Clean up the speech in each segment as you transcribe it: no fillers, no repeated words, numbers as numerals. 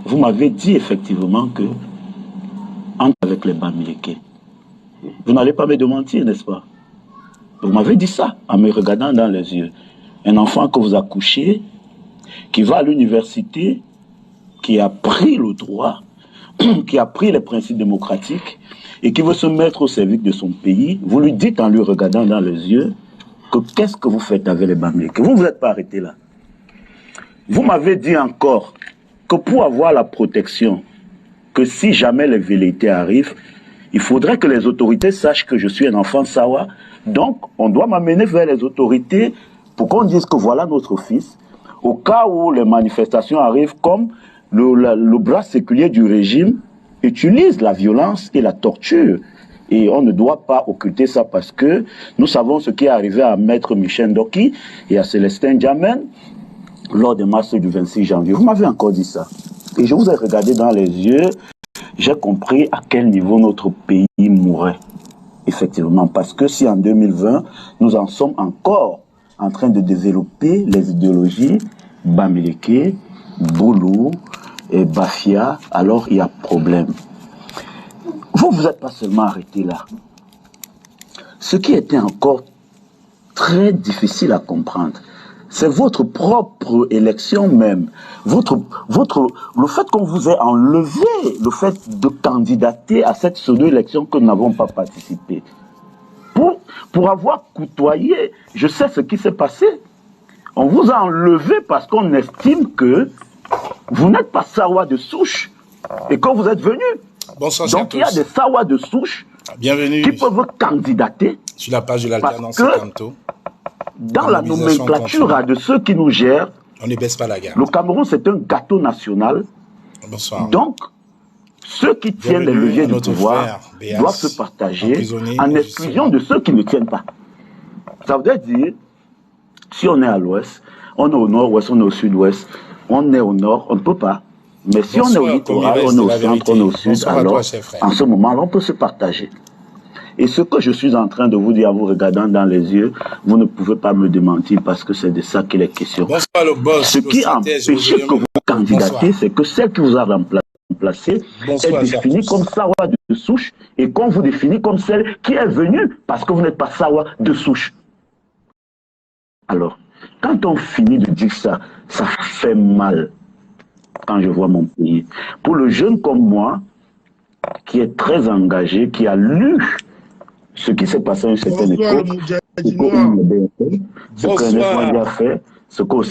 vous m'avez dit effectivement que entre avec les Bamileke. Vous n'allez pas me démentir, n'est-ce pas? Vous m'avez dit ça en me regardant dans les yeux. Un enfant que vous accouchez, qui va à l'université, qui a pris le droit, qui a pris les principes démocratiques et qui veut se mettre au service de son pays, vous lui dites en lui regardant dans les yeux que qu'est-ce que vous faites avec les Bamileke? Vous ne vous êtes pas arrêté là. Vous m'avez dit encore que pour avoir la protection, que si jamais les velléités arrivent, il faudrait que les autorités sachent que je suis un enfant Sawa. Donc, on doit m'amener vers les autorités pour qu'on dise que voilà notre fils. Au cas où les manifestations arrivent, comme le bras séculier du régime utilise la violence et la torture. Et on ne doit pas occulter ça parce que nous savons ce qui est arrivé à Maître Michel Ndoki et à Célestin Diamène lors des marches du 26 janvier. Vous m'avez encore dit ça. Et je vous ai regardé dans les yeux, j'ai compris à quel niveau notre pays mourait. Effectivement, parce que si en 2020, nous en sommes encore en train de développer les idéologies Bamileke, Boulou et Bafia, alors il y a problème. Vous n'êtes pas seulement arrêté là. Ce qui était encore très difficile à comprendre, c'est votre propre élection même. Le fait qu'on vous ait enlevé le fait de candidater à cette pseudo-élection que nous n'avons pas participé. Pour avoir côtoyé, je sais ce qui s'est passé. On vous a enlevé parce qu'on estime que vous n'êtes pas Sawa de souche. Et quand vous êtes venu, bonsoir, donc il y a des Sawa de souche qui peuvent candidater sur la page de l'alternance Camto. Dans la nomenclature de ceux qui nous gèrent, on ne baisse pas la garde. Le Cameroun, c'est un gâteau national. Bonsoir. Donc, ceux qui tiennent les leviers du pouvoir doivent se partager en exclusion de ceux qui ne tiennent pas. Ça veut dire, si on est à l'ouest, on est au nord-ouest, on est au sud-ouest, on est au nord, on ne peut pas. Mais si on est au littoral, on est au centre, on est au sud, alors en ce moment, on peut se partager. Et ce que je suis en train de vous dire en vous regardant dans les yeux, vous ne pouvez pas me démentir parce que c'est de ça qu'il est question. Bonsoir, le boss, ce qui empêche que vous candidatez, c'est que celle qui vous a remplacé est définie comme Sawa de souche et qu'on vous définit comme celle qui est venue parce que vous n'êtes pas Sawa de souche. Alors, quand on finit de dire ça, ça fait mal quand je vois mon pays. Pour le jeune comme moi, qui est très engagé, qui a lu ce qui s'est passé à une certaine époque,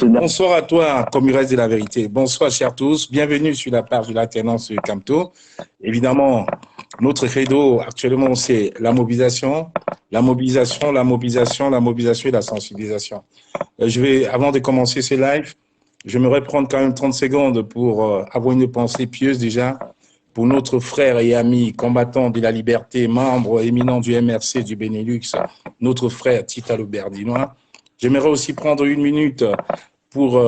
Bonsoir à toi, Comurès de la vérité. Bonsoir, chers tous. Bienvenue sur la page de l'alternance Camto. Évidemment, notre credo actuellement, c'est la mobilisation, la mobilisation, la mobilisation, la mobilisation et la sensibilisation. Avant de commencer ce live, j'aimerais prendre quand même 30 secondes pour avoir une pensée pieuse déjà pour notre frère et ami combattant de la liberté, membre éminent du MRC du Benelux, notre frère Titalo Berdinois. J'aimerais aussi prendre une minute pour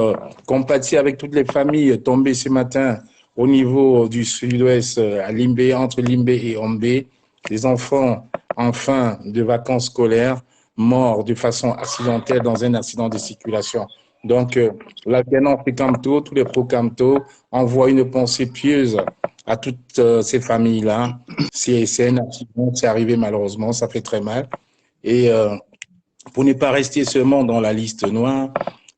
compatir avec toutes les familles tombées ce matin au niveau du sud-ouest, à Limbé, entre Limbé et Ombé, des enfants en fin de vacances scolaires morts de façon accidentelle dans un accident de circulation. Donc, l'alternance Camto, tous les pro-Camto envoient une pensée pieuse à toutes ces familles-là. C'est un accident, c'est arrivé malheureusement, ça fait très mal. Et pour ne pas rester seulement dans la liste noire,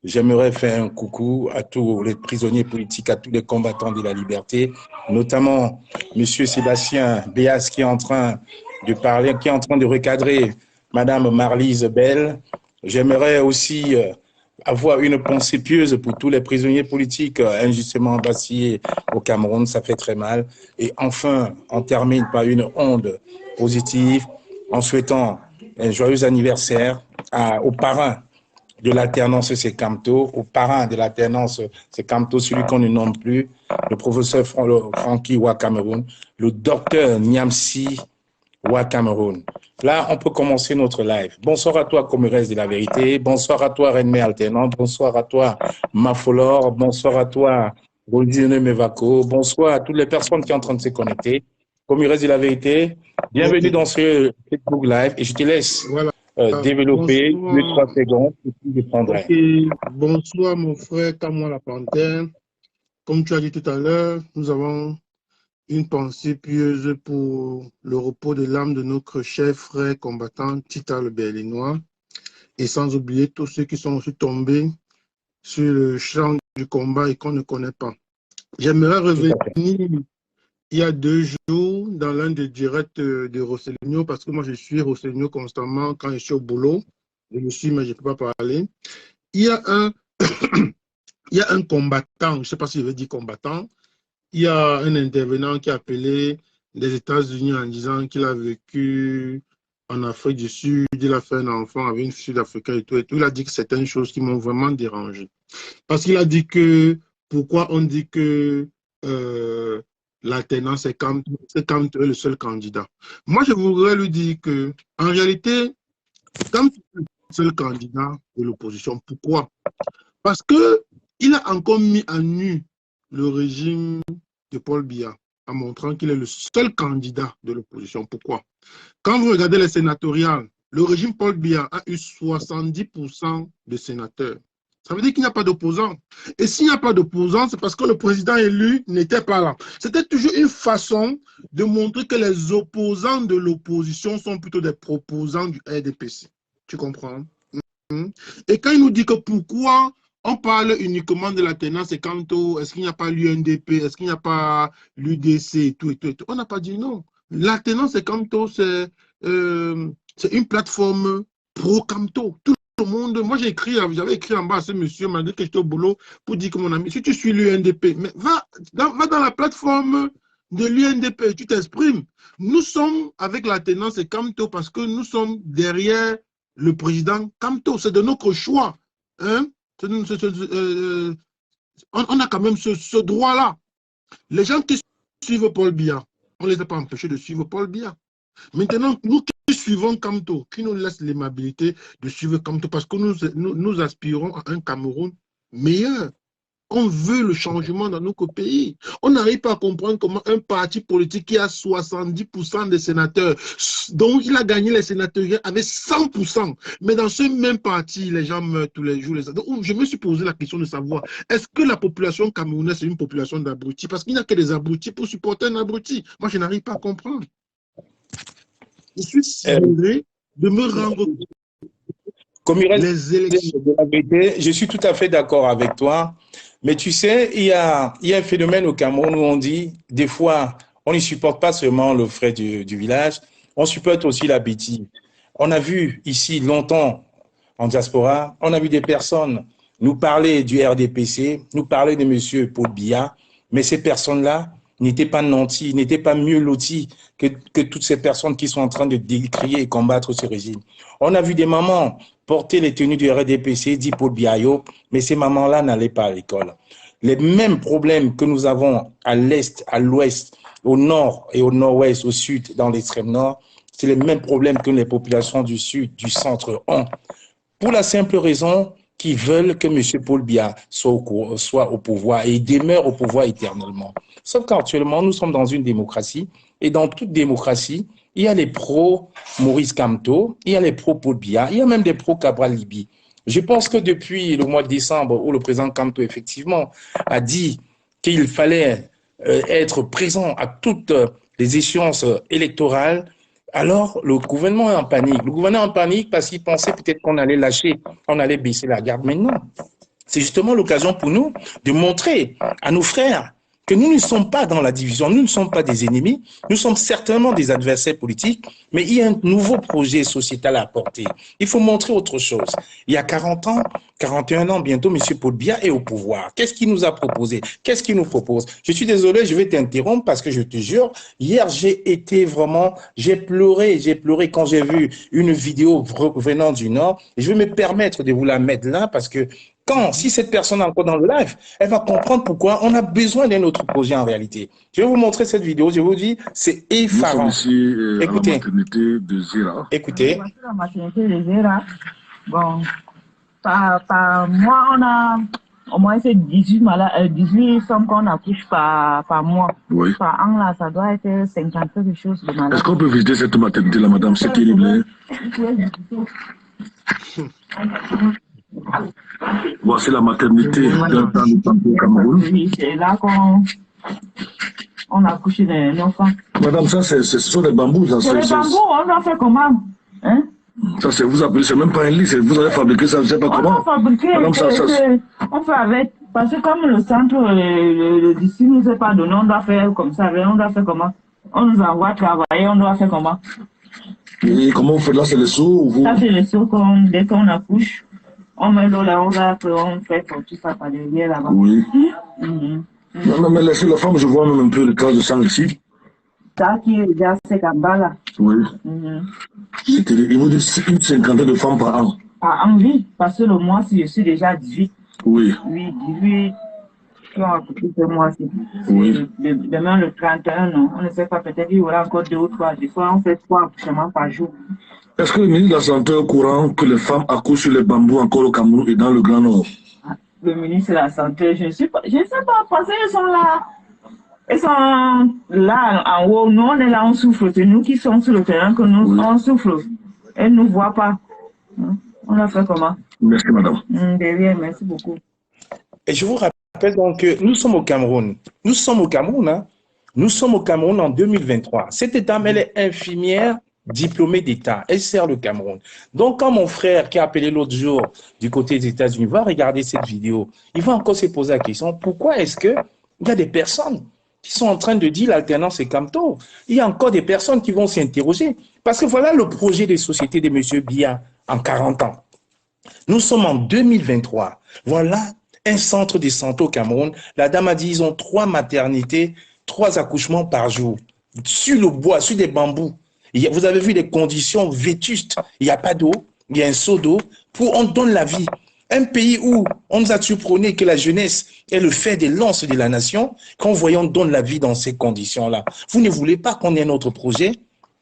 j'aimerais faire un coucou à tous les prisonniers politiques, à tous les combattants de la liberté, notamment M. Sébastien Béas qui est en train de parler, qui est en train de recadrer Mme Marlise Bell. J'aimerais aussi avoir une pensée pieuse pour tous les prisonniers politiques injustement vacillés au Cameroun, ça fait très mal. Et enfin, on termine par une onde positive en souhaitant un joyeux anniversaire au parrain de l'alternance Camto, au parrain de l'alternance Camto, celui qu'on ne nomme plus, le professeur Francky Ouacameroun, le docteur Niamsi Ouacameroun. Là, on peut commencer notre live. Bonsoir à toi, Comurès de la vérité. Bonsoir à toi, Renmé Alternant. Bonsoir à toi, Mafolor. Bonsoir à toi, Goldine Mevako. Bonsoir à toutes les personnes qui sont en train de se connecter. Comurès de la vérité, bienvenue dans ce Facebook Live et je te laisse développer 2-3 secondes et puis je prendrai. Bonsoir, mon frère Kamwa La Panthère. comme tu as dit tout à l'heure, nous avons une pensée pieuse pour le repos de l'âme de notre cher frère combattant Tita le Berlinois, et sans oublier tous ceux qui sont aussi tombés sur le champ du combat et qu'on ne connaît pas. J'aimerais revenir il y a 2 jours dans l'un des directs de Rossellino, parce que moi je suis Rossellino constamment quand je suis au boulot. Je le suis, mais je ne peux pas parler. Il y a un, il y a un combattant, je ne sais pas si je vais dire combattant, il y a un intervenant qui a appelé les États-Unis en disant qu'il a vécu en Afrique du Sud, il a fait un enfant avec une Sud-Africaine et tout, et tout. Il a dit que certaines choses qui m'ont vraiment dérangé. Parce qu'il a dit que, pourquoi on dit que l'alternance, c'est quand tu es le seul candidat. Moi, je voudrais lui dire que, en réalité, quand tu es le seul candidat de l'opposition, pourquoi? Parce qu'il a encore mis à nu le régime de Paul Biya en montrant qu'il est le seul candidat de l'opposition. Pourquoi? Quand vous regardez les sénatoriales, le régime Paul Biya a eu 70% de sénateurs. Ça veut dire qu'il n'y a pas d'opposants. Et s'il n'y a pas d'opposants, c'est parce que le président élu n'était pas là. C'était toujours une façon de montrer que les opposants de l'opposition sont plutôt des proposants du RDPC. Tu comprends? Et quand il nous dit que pourquoi on parle uniquement de l'alternance et quant au, est-ce qu'il n'y a pas l'UNDP, est-ce qu'il n'y a pas l'UDC et tout, et tout, et tout. On n'a pas dit non. L'alternance et Camto, c'est une plateforme pro-Camto. Tout le monde, moi j'avais écrit en bas à ce monsieur, malgré que j'étais au boulot, pour dire que mon ami, si tu suis l'UNDP, mais va dans la plateforme de l'UNDP, tu t'exprimes. Nous sommes avec l'alternance et Camto parce que nous sommes derrière le président Camto. C'est de notre choix. Hein? On a quand même ce droit-là. Les gens qui suivent Paul Biya, on ne les a pas empêchés de suivre Paul Biya. Maintenant, nous qui suivons Camto, qui nous laisse l'aimabilité de suivre Camto, parce que nous aspirons à un Cameroun meilleur. On veut le changement dans notre pays. On n'arrive pas à comprendre comment un parti politique qui a 70% des sénateurs, donc il a gagné les sénateurs avec 100%. Mais dans ce même parti, les gens meurent tous les jours. Donc, je me suis posé la question de savoir, est-ce que la population camerounaise est une population d'abrutis? Parce qu'il n'y a que des abrutis pour supporter un abruti. Moi, je n'arrive pas à comprendre. Je suis sidéré de me rendre comme il reste les élections de la vérité, je suis tout à fait d'accord avec toi. Mais tu sais, il y a un phénomène au Cameroun où on dit, des fois, on ne supporte pas seulement le frais du village, on supporte aussi la bêtise. On a vu ici longtemps, en diaspora, on a vu des personnes nous parler du RDPC, nous parler de M. Paul Biya, mais ces personnes-là n'étaient pas nantis, n'étaient pas mieux lotis que toutes ces personnes qui sont en train de décrier et combattre ce régime. On a vu des mamans porter les tenues du RDPC, dit Paul Biya, mais ces mamans-là n'allaient pas à l'école. Les mêmes problèmes que nous avons à l'est, à l'ouest, au nord et au nord-ouest, au sud, dans l'extrême nord, c'est les mêmes problèmes que les populations du sud, du centre ont. Pour la simple raison qu'ils veulent que M. Paul Biya soit au pouvoir et demeure au pouvoir éternellement. Sauf qu'actuellement, nous sommes dans une démocratie et dans toute démocratie, il y a les pro-Maurice Kamto, il y a les pro-Paul Biya, il y a même des pro-Cabral Libi. Je pense que depuis le mois de décembre, où le président Kamto, effectivement, a dit qu'il fallait être présent à toutes les échéances électorales, alors le gouvernement est en panique. Le gouvernement est en panique parce qu'il pensait peut-être qu'on allait lâcher, on allait baisser la garde. Mais non, c'est justement l'occasion pour nous de montrer à nos frères que nous ne sommes pas dans la division, nous ne sommes pas des ennemis, nous sommes certainement des adversaires politiques, mais il y a un nouveau projet sociétal à apporter. Il faut montrer autre chose. Il y a 40 ans, 41 ans bientôt, M. Paul Biya est au pouvoir. Qu'est-ce qu'il nous a proposé? Qu'est-ce qu'il nous propose? Je suis désolé, je vais t'interrompre parce que je te jure, hier j'ai pleuré quand j'ai vu une vidéo venant du Nord. Je vais me permettre de vous la mettre là parce que si cette personne est encore dans le live, elle va comprendre pourquoi on a besoin d'un autre projet en réalité. Je vais vous montrer cette vidéo, je vous dis, c'est effarant. Nous sommes ici Écoutez. à la maternité de Zira. Écoutez. La maternité de Zira, bon, par mois, on a au moins 18 femmes qu'on accouche par mois. Oui. Par an, là, ça doit être 50 quelque chose de malade. Est-ce qu'on peut visiter cette maternité-là, madame? C'est terrible. Voici la maternité dans le Bambou au Cameroun. Oui, c'est là qu'on a couché des enfants. Madame, ça, ce sont des bambous. C'est les bambous, on doit faire comment? Hein? Ça, c'est vous appelez, c'est même pas un lit, vous avez fabriqué ça, je ne sais pas comment. On a fabriqué, Madame, on fait avec. Parce que comme le centre, d'ici ne nous est pas donné, on doit faire comme ça. On doit faire comment? On nous envoie travailler, on doit faire comment? Et comment vous faites là, c'est les seaux vous... Ça, c'est les seaux, dès qu'on accouche, on met l'eau là, on fait tout ça par derrière là-bas. Oui. Non, mais laissez la femme, je vois même un peu le cas de sang ici. Ça qui est déjà c'est Kamba là. Oui. Il vous dit une cinquantaine de femmes par an. Par an, oui, parce que le mois, si je suis déjà à 18. Oui. Oui, 18 qui ont accouché ce mois-ci. Oui. Demain, le 31, non, on ne sait pas, peut-être qu'il y aura encore 2 ou 3. Des fois, on fait 3 accouchements par jour. Est-ce que le ministre de la Santé est au courant que les femmes accouchent sur les bambous encore au Cameroun et dans le Grand Nord? Le ministre de la Santé, je ne sais pas, parce qu'ils sont là. Ils sont là en haut, nous on est là, on souffre. C'est nous qui sommes sur le terrain que nous on souffre. Elles ne nous voient pas. On a fait comment? Merci madame. Derrière, merci beaucoup. Et je vous rappelle donc que nous sommes au Cameroun. Nous sommes au Cameroun, hein. Nous sommes au Cameroun en 2023. Cette dame, elle est infirmière diplômée d'État. Elle sert le Cameroun. Donc, quand mon frère qui a appelé l'autre jour du côté des États-Unis va regarder cette vidéo, il va encore se poser la question, pourquoi est-ce qu'il y a des personnes qui sont en train de dire l'alternance est Camto? Il y a encore des personnes qui vont s'interroger. Parce que voilà le projet des sociétés de M. Biya en 40 ans. Nous sommes en 2023. Voilà un centre de santé au Cameroun. La dame a dit ils ont 3 maternités, 3 accouchements par jour. Sur le bois, sur des bambous. Vous avez vu les conditions vétustes. Il n'y a pas d'eau, il y a un seau d'eau. On donne la vie. Un pays où on nous a toujours prôné que la jeunesse est le fer des lances de la nation, quand on donne la vie dans ces conditions-là. Vous ne voulez pas qu'on ait un autre projet?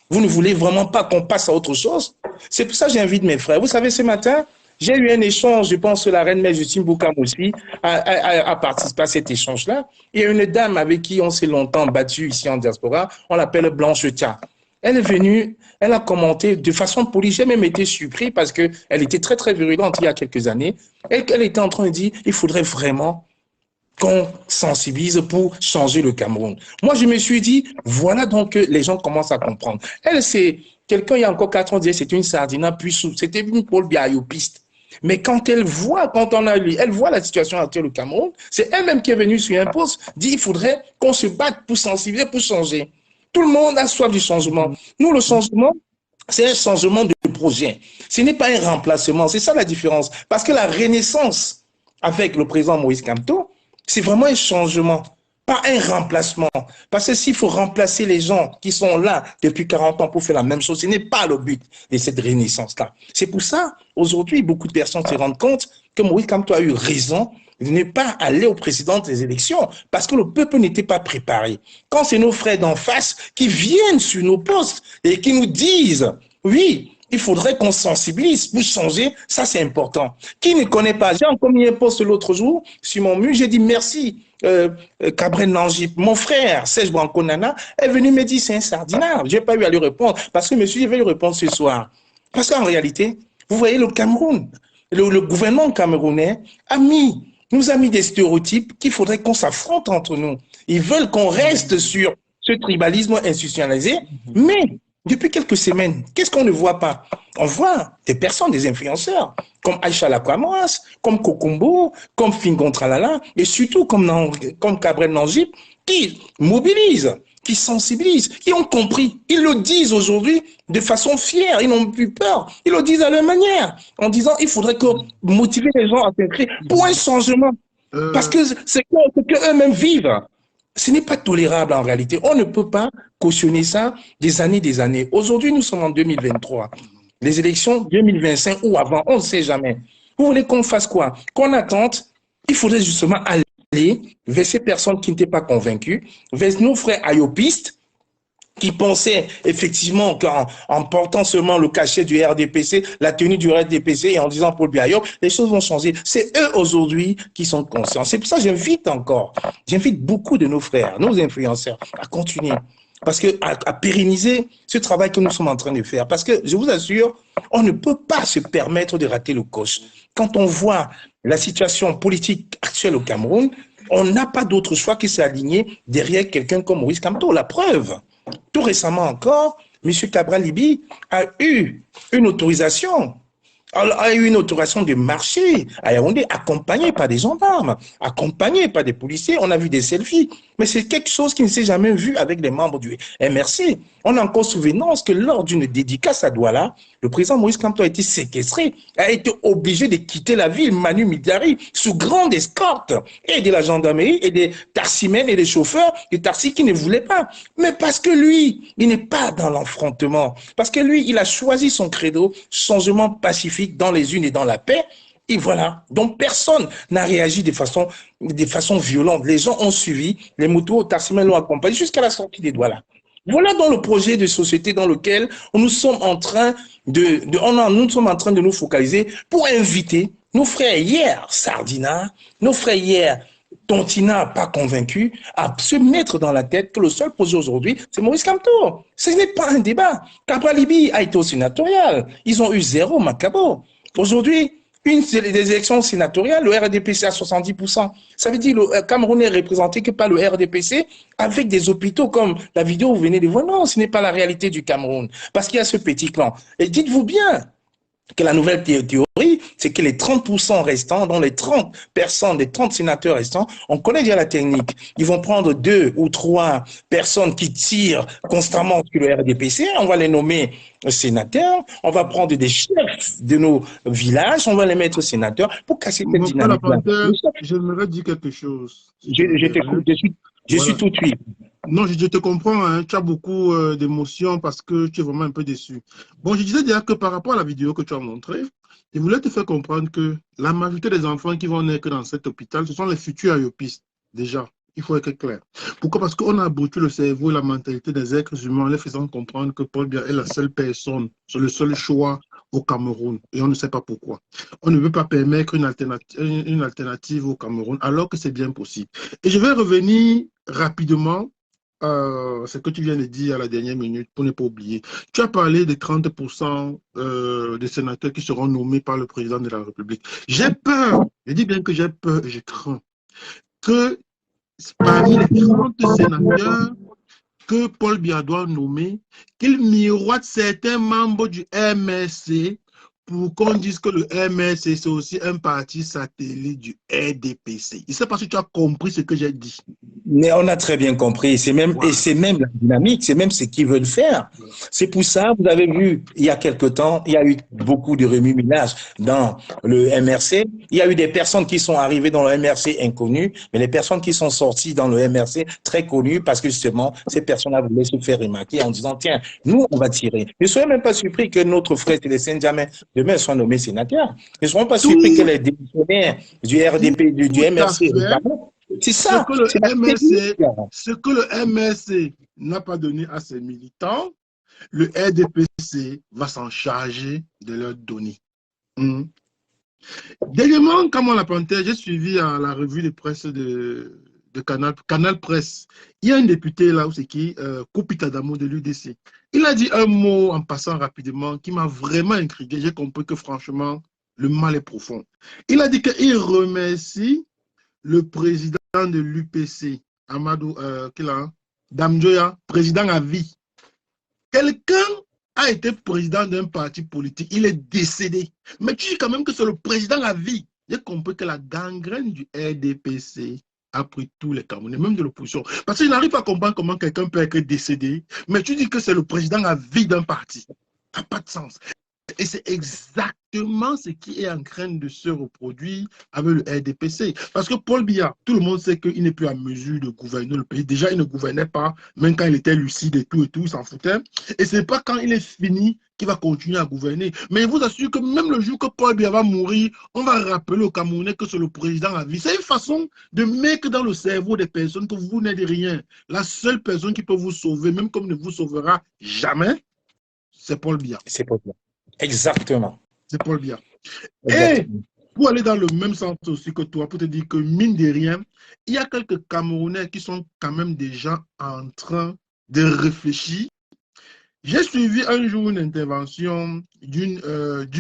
Vous ne voulez vraiment pas qu'on passe à autre chose? C'est pour ça que j'invite mes frères. Vous savez, ce matin, j'ai eu un échange, je pense que la reine mère Justine Boukam aussi a participé à cet échange-là. Il y a une dame avec qui on s'est longtemps battu ici en diaspora, on l'appelle Blanche Tia. Elle est venue, elle a commenté de façon polie. J'ai même été surpris parce qu'elle était très, très virulente il y a quelques années. Elle était en train de dire il faudrait vraiment qu'on sensibilise pour changer le Cameroun. Moi, je me suis dit, voilà donc que les gens commencent à comprendre. Elle, c'est quelqu'un, il y a encore 4 ans, disait c'était une sardina, puis c'était une Paul Biayopiste. Mais quand elle voit, elle voit la situation actuelle au Cameroun, c'est elle-même qui est venue sur un poste, dit il faudrait qu'on se batte pour sensibiliser, pour changer. Tout le monde a soif du changement. Nous, le changement, c'est un changement de projet. Ce n'est pas un remplacement. C'est ça la différence. Parce que la renaissance avec le président Moïse Kamto, c'est vraiment un changement, pas un remplacement. Parce que s'il faut remplacer les gens qui sont là depuis 40 ans pour faire la même chose, ce n'est pas le but de cette renaissance-là. C'est pour ça, aujourd'hui, beaucoup de personnes se rendent compte que Moïse Kamto a eu raison de ne pas aller au président des élections parce que le peuple n'était pas préparé. Quand c'est nos frères d'en face qui viennent sur nos postes et qui nous disent, oui, il faudrait qu'on sensibilise pour changer, ça c'est important. Qui ne connaît pas, j'ai encore mis un post l'autre jour sur mon mur, j'ai dit merci Cabrel Nangip, mon frère Serge Branco-Nana est venu me dire c'est un sardinard. Je n'ai pas eu à lui répondre parce que monsieur, je vais lui répondre ce soir. Parce qu'en réalité, vous voyez le Cameroun, le gouvernement camerounais nous a mis des stéréotypes qu'il faudrait qu'on s'affronte entre nous. Ils veulent qu'on reste sur ce tribalisme institutionnalisé, mais depuis quelques semaines, qu'est-ce qu'on ne voit pas? On voit des personnes, des influenceurs, comme Aïcha Lakwamos, comme Kokumbo, comme Fingon Tralala, et surtout comme Cabrel Nangip, qui mobilisent, qui sensibilisent, qui ont compris. Ils le disent aujourd'hui de façon fière, ils n'ont plus peur. Ils le disent à leur manière, en disant il faudrait que motiver les gens à s'inscrire pour un changement. Parce que c'est qu'eux-mêmes vivent. Ce n'est pas tolérable en réalité. On ne peut pas cautionner ça des années. Aujourd'hui, nous sommes en 2023. Les élections 2025 ou avant, on ne sait jamais. Vous voulez qu'on fasse quoi? Qu'on attende? Il faudrait justement aller vers ces personnes qui n'étaient pas convaincues, vers nos frères ayopistes, qui pensaient effectivement qu'en portant seulement le cachet du RDPC, la tenue du RDPC et en disant Paul Biayop, les choses vont changer. C'est eux aujourd'hui qui sont conscients. C'est pour ça que j'invite beaucoup de nos frères, nos influenceurs à continuer. parce que à pérenniser ce travail que nous sommes en train de faire. Parce que je vous assure, on ne peut pas se permettre de rater le coche. Quand on voit la situation politique actuelle au Cameroun, on n'a pas d'autre choix que s'aligner derrière quelqu'un comme Maurice Kamto. La preuve, tout récemment encore, M. Cabral Libi a eu une autorisation de marcher à Yaoundé, accompagné par des gendarmes, accompagné par des policiers. On a vu des selfies. Mais c'est quelque chose qui ne s'est jamais vu avec les membres du MRC. On a encore souvenance que lors d'une dédicace à Douala, le président Maurice Kamto a été séquestré, a été obligé de quitter la ville, Manu Midari, sous grande escorte, et de la gendarmerie, et des taximens et des chauffeurs de taxi qui ne voulaient pas. Mais parce que lui, il n'est pas dans l'affrontement. Parce que lui, il a choisi son credo, changement pacifique dans les unes et dans la paix. Et voilà. Donc, personne n'a réagi de façon violente. Les gens ont suivi, les motos, taximens l'ont accompagné jusqu'à la sortie des Douala. Voilà dans le projet de société dans lequel nous sommes en train de nous focaliser pour inviter nos frères hier, Sardina, nos frères hier, Tontina, pas convaincus, à se mettre dans la tête que le seul projet aujourd'hui, c'est Maurice Kamto. Ce n'est pas un débat. Cabral Libi a été au sénatorial. Ils ont eu 0 Macabo. Aujourd'hui, des élections sénatoriales, le RDPC à 70%. Ça veut dire que le Cameroun n'est représenté que par le RDPC avec des hôpitaux comme la vidéo que vous venez de voir. Non, ce n'est pas la réalité du Cameroun. Parce qu'il y a ce petit clan. Et dites-vous bien que la nouvelle théorie, c'est que les 30% restants, dans les 30 personnes, les 30 sénateurs restants, on connaît déjà la technique. Ils vont prendre 2 ou 3 personnes qui tirent constamment sur le RDPC, on va les nommer sénateurs, on va prendre des chefs de nos villages, on va les mettre sénateurs pour casser cette dynamique. J'aimerais dire quelque chose. Je t'écoute, je suis tout de suite. Non, je te comprends, hein. Tu as beaucoup d'émotions parce que tu es vraiment un peu déçu. Bon, je disais déjà que par rapport à la vidéo que tu as montrée, je voulais te faire comprendre que la majorité des enfants qui vont naître dans cet hôpital, ce sont les futurs ayopistes, déjà. Il faut être clair. Pourquoi? Parce qu'on a abruti le cerveau et la mentalité des êtres humains en les faisant comprendre que Paul Biya est la seule personne, c'est le seul choix au Cameroun. Et on ne sait pas pourquoi. On ne veut pas permettre une alternative au Cameroun alors que c'est bien possible. Et je vais revenir rapidement ce que tu viens de dire à la dernière minute pour ne pas oublier. Tu as parlé des 30% des sénateurs qui seront nommés par le président de la République. J'ai peur, je dis bien que j'ai peur et je crains que parmi les 30 sénateurs que Paul Biya doit nommer, qu'il miroite certains membres du MRC pour qu'on dise que le MRC, c'est aussi un parti satellite du RDPC. Je ne sais pas si tu as compris ce que j'ai dit. Mais on a très bien compris. C'est même, et c'est même la dynamique, c'est même ce qu'ils veulent faire. C'est pour ça, vous avez vu, il y a quelque temps, il y a eu beaucoup de remue-ménage dans le MRC. Il y a eu des personnes qui sont arrivées dans le MRC inconnues, mais les personnes qui sont sorties dans le MRC très connues parce que justement, ces personnes-là voulaient se faire remarquer en disant, tiens, nous, on va tirer. Ne soyez même pas surpris que notre frère Célestin Diamé demain soit nommé sénateur. Ne soyez pas surpris que les démissionnaires du RDP, du MRC, c'est ça. Ce que le MRC n'a pas donné à ses militants, le RDPC va s'en charger de leur donner. Dernièrement, comme on l'a planté, j'ai suivi la revue de presse de Canal Presse. Il y a un député là, c'est qui, Koupita Damo de l'UDC. Il a dit un mot en passant rapidement qui m'a vraiment intrigué. J'ai compris que franchement, le mal est profond. Il a dit qu'il remercie le président de l'UPC, Amadou Damjoya, président à vie. Quelqu'un a été président d'un parti politique, il est décédé. Mais tu dis quand même que c'est le président à vie. J'ai compris que la gangrène du RDPC a pris tous les Camerounais, même de l'opposition. Parce qu'il n'arrive pas à comprendre comment quelqu'un peut être décédé, mais tu dis que c'est le président à vie d'un parti. Ça n'a pas de sens. Et c'est exactement ce qui est en train de se reproduire avec le RDPC. Parce que Paul Biya, tout le monde sait qu'il n'est plus à mesure de gouverner le pays. Déjà, il ne gouvernait pas, même quand il était lucide et tout, il s'en foutait. Et ce n'est pas quand il est fini qu'il va continuer à gouverner. Mais je vous assure que même le jour que Paul Biya va mourir, on va rappeler aux Camerounais que c'est le président à vie. C'est une façon de mettre dans le cerveau des personnes que vous n'êtes rien. La seule personne qui peut vous sauver, même comme ne vous sauvera jamais, c'est Paul Biya. C'est Paul Biya. Exactement. C'est Paul Biya. Et pour aller dans le même sens aussi que toi, pour te dire que mine de rien, il y a quelques Camerounais qui sont quand même déjà en train de réfléchir. J'ai suivi un jour une intervention d'une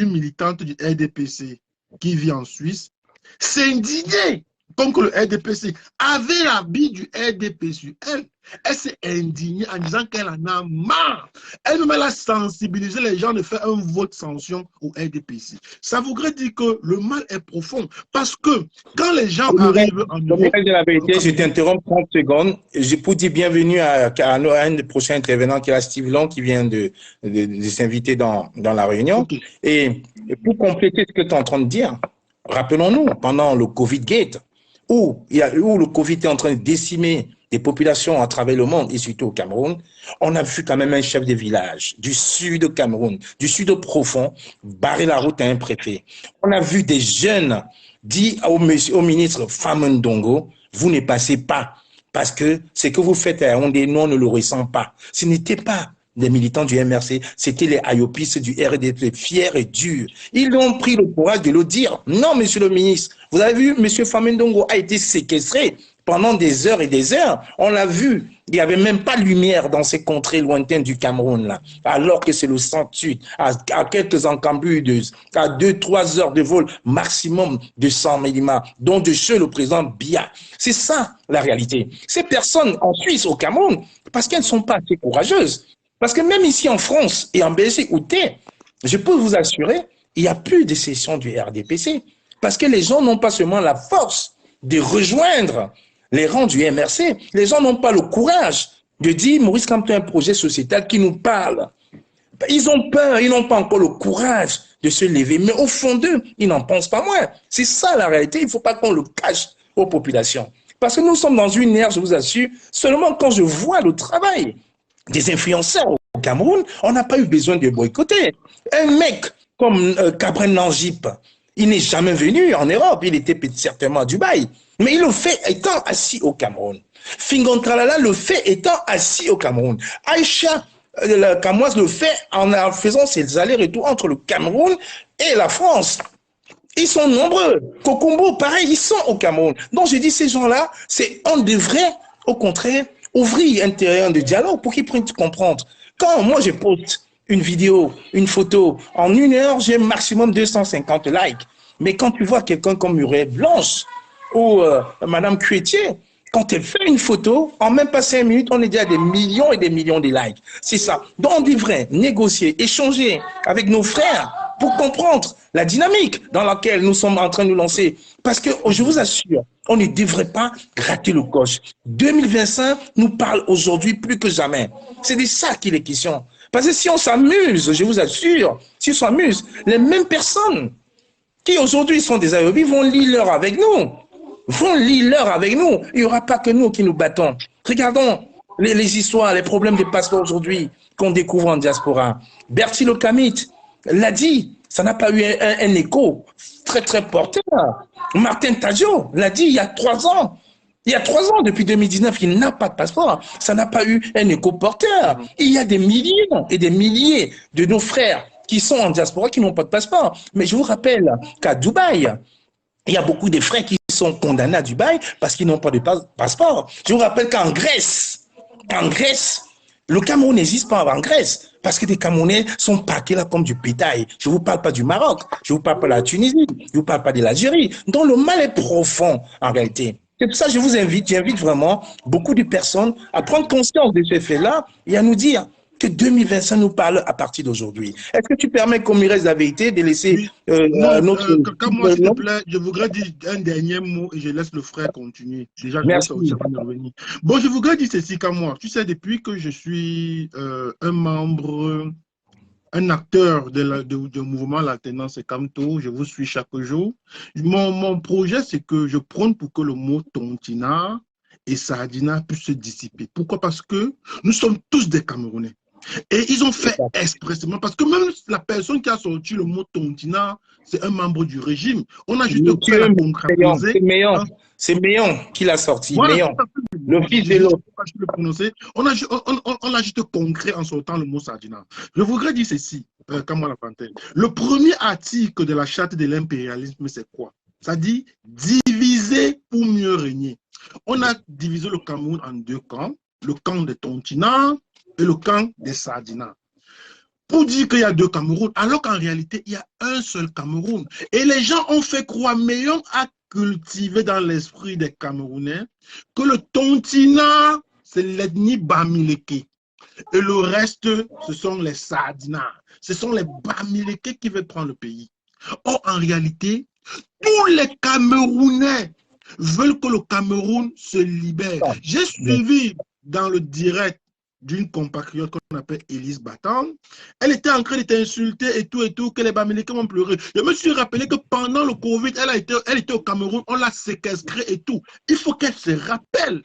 militante du RDPC qui vit en Suisse, s'indigner comme que le RDPC avait l'habit du RDP sur elle. Elle s'est indignée en disant qu'elle en a marre. Elle-même, elle a sensibilisé les gens de faire un vote sanction au RDPC. Ça voudrait dire que le mal est profond. Parce que quand les gens arrivent en Europe... De la vérité, je t'interromps 30 secondes. Je peux dire bienvenue à un des prochains intervenants qui est Steve Long qui vient de s'inviter dans la réunion. Okay. Et pour compléter ce que tu es en train de dire, rappelons-nous, pendant le Covid-Gate, où le Covid est en train de décimer des populations à travers le monde et surtout au Cameroun, on a vu quand même un chef de village du sud du Cameroun, du sud profond, barrer la route à un préfet. On a vu des jeunes dire au ministre Famon Ndongo, vous ne passez pas parce que ce que vous faites à Yaoundé, nous on ne le ressent pas. Ce n'était pas des militants du MRC, c'était les ayopistes du RDP, fiers et durs. Ils ont pris le courage de le dire. Non, monsieur le ministre, vous avez vu, monsieur Famon Ndongo a été séquestré pendant des heures et des heures. On l'a vu, il n'y avait même pas de lumière dans ces contrées lointaines du Cameroun, là, alors que c'est le centre-sud, à quelques encambrideuses, à 2-3 heures de vol maximum de 100 millimètres, dont de chez le président Biya. C'est ça, la réalité. Ces personnes en Suisse, au Cameroun, parce qu'elles ne sont pas assez courageuses, parce que même ici en France et en Belgique où t'es, je peux vous assurer, il n'y a plus de session du RDPC. Parce que les gens n'ont pas seulement la force de rejoindre les rangs du MRC. Les gens n'ont pas le courage de dire Maurice Kamto a un projet sociétal qui nous parle. Ils ont peur, ils n'ont pas encore le courage de se lever. Mais au fond d'eux, ils n'en pensent pas moins. C'est ça la réalité. Il ne faut pas qu'on le cache aux populations. Parce que nous sommes dans une ère, je vous assure, seulement quand je vois le travail des influenceurs au Cameroun, on n'a pas eu besoin de boycotter. Un mec comme Cabren Nangip, il n'est jamais venu en Europe, il était certainement à Dubaï, mais il le fait étant assis au Cameroun. Fingon Tralala le fait étant assis au Cameroun. Aïcha Kamoise le fait en faisant ses allers-retours entre le Cameroun et la France. Ils sont nombreux. Kokumbo, pareil, ils sont au Cameroun. Donc je dis, ces gens-là, on devrait, au contraire, ouvrir un terrain de dialogue pour qu'ils puissent comprendre. Quand moi je poste une vidéo, une photo, en 1 heure, j'ai maximum 250 likes. Mais quand tu vois quelqu'un comme Muriel Blanche ou Madame Cuetier, quand elle fait une photo, en même pas 5 minutes, on est déjà à des millions et des millions de likes. C'est ça. Donc on devrait négocier, échanger avec nos frères pour comprendre la dynamique dans laquelle nous sommes en train de nous lancer. Parce que je vous assure, on ne devrait pas gratter le coche. 2025 nous parle aujourd'hui plus que jamais. C'est de ça qu'il est question. Parce que si on s'amuse, je vous assure, si on s'amuse, les mêmes personnes qui aujourd'hui sont des aérobis vont lire l'heure avec nous. Il n'y aura pas que nous qui nous battons. Regardons les histoires, les problèmes de passeports aujourd'hui qu'on découvre en diaspora. Bertil Okamit l'a dit, ça n'a pas eu un écho très très porteur. Martin Tadjo l'a dit il y a 3 ans. Il y a 3 ans, depuis 2019, il n'a pas de passeport. Ça n'a pas eu un écho porteur. Il y a des millions et des milliers de nos frères qui sont en diaspora qui n'ont pas de passeport. Mais je vous rappelle qu'à Dubaï, il y a beaucoup de frères qui sont condamnés à Dubaï parce qu'ils n'ont pas de passeport. Je vous rappelle qu'en Grèce, le Cameroun n'existe pas en Grèce parce que les Camerounais sont parqués là comme du bétail. Je ne vous parle pas du Maroc, je ne vous parle pas de la Tunisie, je ne vous parle pas de l'Algérie. Donc le mal est profond en réalité. C'est pour ça que j'invite vraiment beaucoup de personnes à prendre conscience de ce fait-là et à nous dire que 2025 nous parle à partir d'aujourd'hui. Est-ce que tu permets qu'on me reste la vérité de laisser notre... Moi, s'il te plaît, je voudrais dire un dernier mot et je laisse le frère continuer. Déjà, je Merci. revenir. Bon, je voudrais dire ceci qu'à moi. Tu sais, depuis que je suis un membre, un acteur du mouvement L'Alternance Kamto, je vous suis chaque jour. Mon projet, c'est que je prône pour que le mot tontina et sardina puissent se dissiper. Pourquoi? Parce que nous sommes tous des Camerounais. Et ils ont fait expressément, parce que même la personne qui a sorti le mot tontina, c'est un membre du régime. On a juste pris la concrétiser. C'est Méon qui l'a sorti. Voilà, Méon, le fils de l'autre. On a juste concret en sortant le mot sardina. Je voudrais dire ceci, Kamwa Lafontaine. Le premier article de la charte de l'impérialisme, c'est quoi? Ça dit diviser pour mieux régner. On a divisé le Cameroun en 2 camps. le camp des Tontina et le camp des Sardina. Pour dire qu'il y a deux Cameroun, alors qu'en réalité, il y a un seul Cameroun. Et les gens ont fait croire, mais on a cultivé dans l'esprit des Camerounais que le Tontina, c'est l'ethnie Bamileke. Et le reste, ce sont les Sardina. Ce sont les Bamileke qui veulent prendre le pays. Or, en réalité, tous les Camerounais veulent que le Cameroun se libère. J'ai suivi dans le direct d'une compatriote qu'on appelle Élise Batang. Elle était en train d'être insultée et tout, que les Bamileke vont pleurer. Je me suis rappelé que pendant le Covid, elle était au Cameroun, on l'a séquestrée et tout. Il faut qu'elle se rappelle.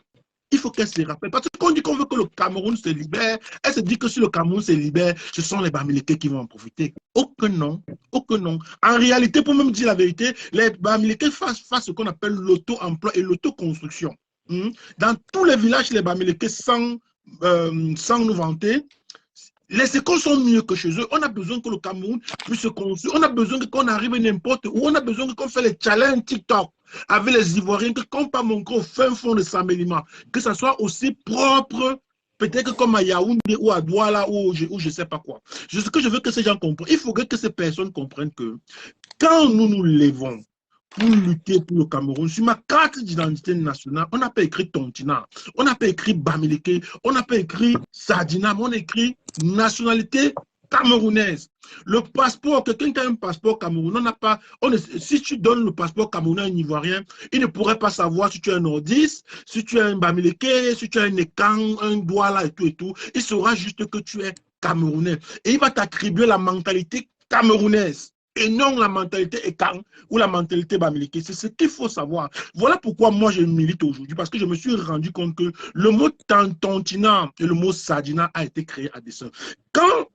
Il faut qu'elle se rappelle. Parce qu'on dit qu'on veut que le Cameroun se libère. Elle se dit que si le Cameroun se libère, ce sont les Bamileke qui vont en profiter. Aucun non. Aucun non. En réalité, pour même dire la vérité, les Bamileke fassent ce qu'on appelle l'auto-emploi et l'autoconstruction. Dans tous les villages, les Bamileke, sans nous vanter, les écoles sont mieux que chez eux. On a besoin que le Cameroun puisse se construire. On a besoin qu'on arrive n'importe où. On a besoin qu'on fasse les challenges TikTok avec les Ivoiriens, qu'on pas montrer au fin fond de Saint-Méliman. Que ça soit aussi propre, peut-être comme à Yaoundé ou à Douala ou je ne sais pas quoi. Ce que je veux que ces gens comprennent, il faudrait que ces personnes comprennent que quand nous nous levons pour lutter pour le Cameroun, sur ma carte d'identité nationale, on n'a pas écrit Tontina, on n'a pas écrit Bamileke, on n'a pas écrit Sardina, mais on a écrit nationalité camerounaise. Le passeport, quelqu'un qui a un passeport camerounais, si tu donnes le passeport camerounais à un Ivoirien, il ne pourrait pas savoir si tu es un nordiste, si tu es un Bamileke, si tu es un Nekang, un Douala et tout. Il saura juste que tu es camerounais. Et il va t'attribuer la mentalité camerounaise et non la mentalité Ekang ou la mentalité Bamileke. C'est ce qu'il faut savoir. Voilà pourquoi moi je milite aujourd'hui, parce que je me suis rendu compte que le mot Tontina et le mot Sardina a été créé à dessein. Quand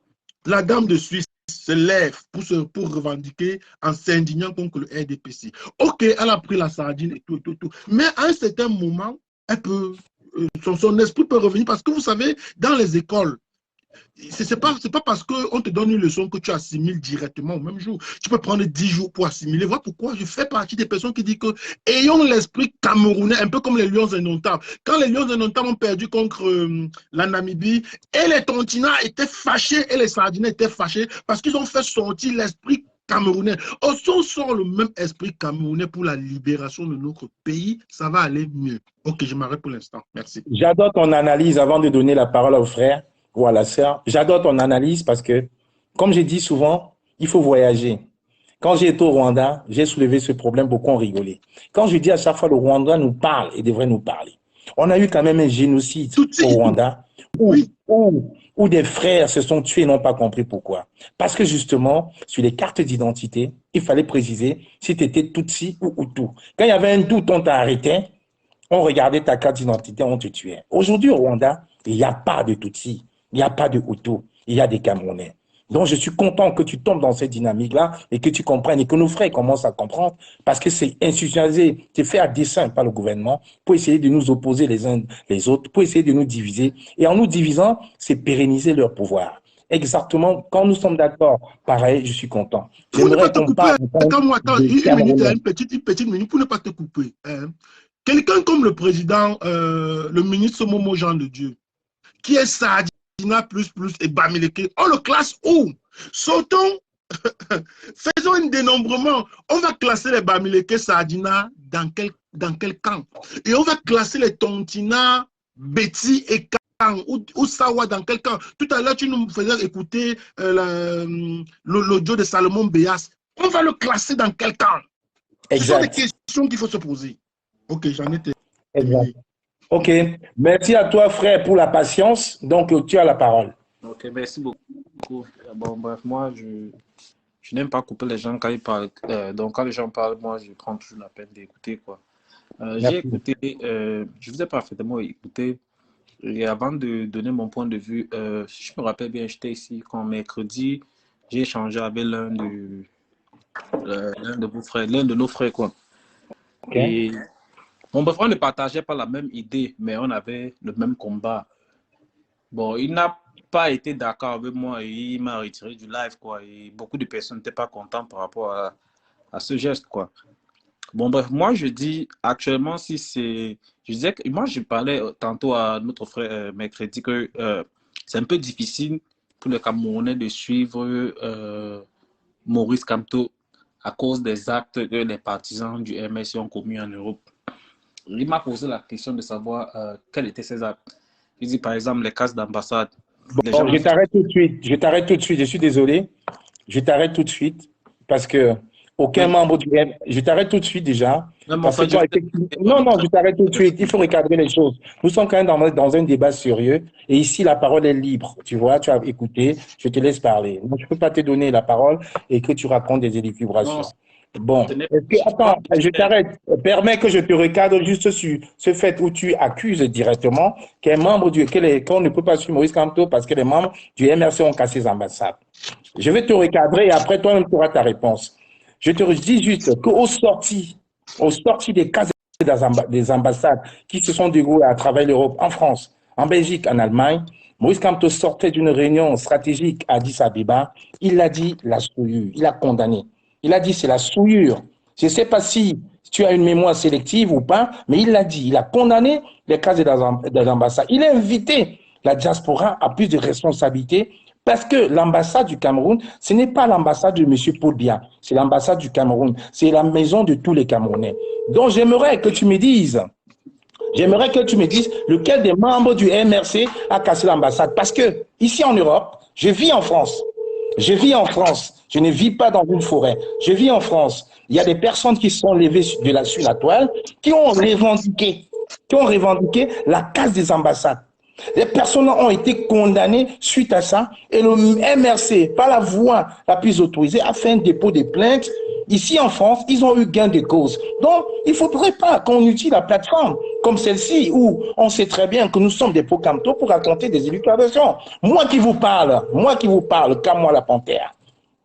la dame de Suisse se lève pour revendiquer en s'indignant contre le RDPC, ok, elle a pris la sardine et tout. Mais à un certain moment, elle peut, son esprit peut revenir, parce que vous savez, dans les écoles, c'est pas parce qu'on te donne une leçon que tu assimiles directement au même jour. Tu peux prendre 10 jours pour assimiler. Voilà pourquoi je fais partie des personnes qui disent que ayons l'esprit camerounais, un peu comme les Lions indomptables. Quand les Lions indomptables ont perdu contre la Namibie, et les Tontina étaient fâchés et les Sardinais étaient fâchés parce qu'ils ont fait sortir l'esprit camerounais. Si on sort le même esprit camerounais pour la libération de notre pays, ça va aller mieux. Ok, je m'arrête pour l'instant. Merci. J'adore ton analyse avant de donner la parole au frère ou à la sœur. J'adore ton analyse parce que, comme je dis souvent, il faut voyager. Quand j'ai été au Rwanda, j'ai soulevé ce problème, beaucoup ont rigolé. Quand je dis à chaque fois le Rwanda nous parle et devrait nous parler, on a eu quand même un génocide au Rwanda où des frères se sont tués et n'ont pas compris pourquoi. Parce que justement, sur les cartes d'identité, il fallait préciser si tu étais Tutsi ou Hutu. Quand il y avait un doute, on t'a arrêté, on regardait ta carte d'identité, on te tuait. Aujourd'hui au Rwanda, il n'y a pas de Tutsi, il n'y a pas de Hutu, il y a des Camerounais. Donc, je suis content que tu tombes dans cette dynamique-là et que tu comprennes et que nos frères commencent à comprendre parce que c'est institutionnalisé, c'est fait à dessein par le gouvernement pour essayer de nous opposer les uns les autres, pour essayer de nous diviser. Et en nous divisant, c'est pérenniser leur pouvoir. Exactement, quand nous sommes d'accord, pareil, je suis content. J'aimerais qu'on parle. Attends, une minute, une petite minute pour ne pas te couper. Quelqu'un comme le président, le ministre Momo Jean de Dieu, qui est Sardina plus et Bamileke, on le classe où? Sautons, faisons un dénombrement. On va classer les Bamileke Sardina dans quel camp? Et on va classer les Tontina, Betty et Kang ou Sawa dans quel camp? Tout à l'heure, tu nous faisais écouter l'audio de Salomon Béas. On va le classer dans quel camp? Ce sont des questions qu'il faut se poser. Ok, j'en étais. Exact. Ok, merci à toi, frère, pour la patience. Donc, tu as la parole. Ok, merci beaucoup. Bon, bref, moi, je n'aime pas couper les gens quand ils parlent. Donc, quand les gens parlent, moi, je prends toujours la peine d'écouter, quoi. J'ai écouté, je vous ai parfaitement écouté. Et avant de donner mon point de vue, si je me rappelle bien, j'étais ici quand mercredi, j'ai échangé avec l'un de vos frères, l'un de nos frères, quoi. Okay. Et mon frère ne partageait pas la même idée, mais on avait le même combat. Bon, il n'a pas été d'accord avec moi et il m'a retiré du live, quoi. Et beaucoup de personnes n'étaient pas contentes par rapport à ce geste, quoi. Bon, bref, moi, je dis actuellement, si c'est. Je disais que moi, je parlais tantôt à notre frère mercredi que c'est un peu difficile pour les Camerounais de suivre Maurice Kamto à cause des actes que les partisans du MSC ont commis en Europe. Il m'a posé la question de savoir quels étaient ces actes. Il dit par exemple les cases d'ambassade. Bon, je t'arrête tout de suite. Je t'arrête tout de suite. Je suis désolé. Je t'arrête tout de suite parce que aucun membre du M. Je t'arrête tout de suite déjà. Non, Parce que non, je t'arrête tout de suite. Il faut recadrer les choses. Nous sommes quand même dans un débat sérieux et ici la parole est libre. Tu vois, tu as écouté. Je te laisse parler. Moi, je ne peux pas te donner la parole et que tu racontes des élucubrations. Bon, attends, je t'arrête. Permets que je te recadre juste sur ce fait où tu accuses directement qu'un membre qu'on ne peut pas suivre Maurice Kamto parce que les membres du MRC ont cassé les ambassades. Je vais te recadrer et après toi-même tu auras ta réponse. Je te dis juste qu'au sorti des cases des ambassades qui se sont déroulées à travers l'Europe, en France, en Belgique, en Allemagne, Maurice Kamto sortait d'une réunion stratégique à Addis Abeba. Il a dit la souillure, il a condamné. Il a dit c'est la souillure. Je ne sais pas si tu as une mémoire sélective ou pas, mais il l'a dit. Il a condamné les cases des ambassades. Il a invité la diaspora à plus de responsabilités parce que l'ambassade du Cameroun, ce n'est pas l'ambassade de M. Paul Biya, c'est l'ambassade du Cameroun. C'est la maison de tous les Camerounais. Donc j'aimerais que tu me dises lequel des membres du MRC a cassé l'ambassade. Parce que ici en Europe, je vis en France. Je ne vis pas dans une forêt. Je vis en France. Il y a des personnes qui sont levées sur la toile, qui ont revendiqué la casse des ambassades. Les personnes ont été condamnées suite à ça et le MRC, par la voie la plus autorisée, a fait un dépôt de plainte. Ici en France, ils ont eu gain de cause. Donc, il ne faudrait pas qu'on utilise la plateforme comme celle-ci où on sait très bien que nous sommes des Pokamto pour raconter des élucubrations. Moi qui vous parle, comme moi la panthère,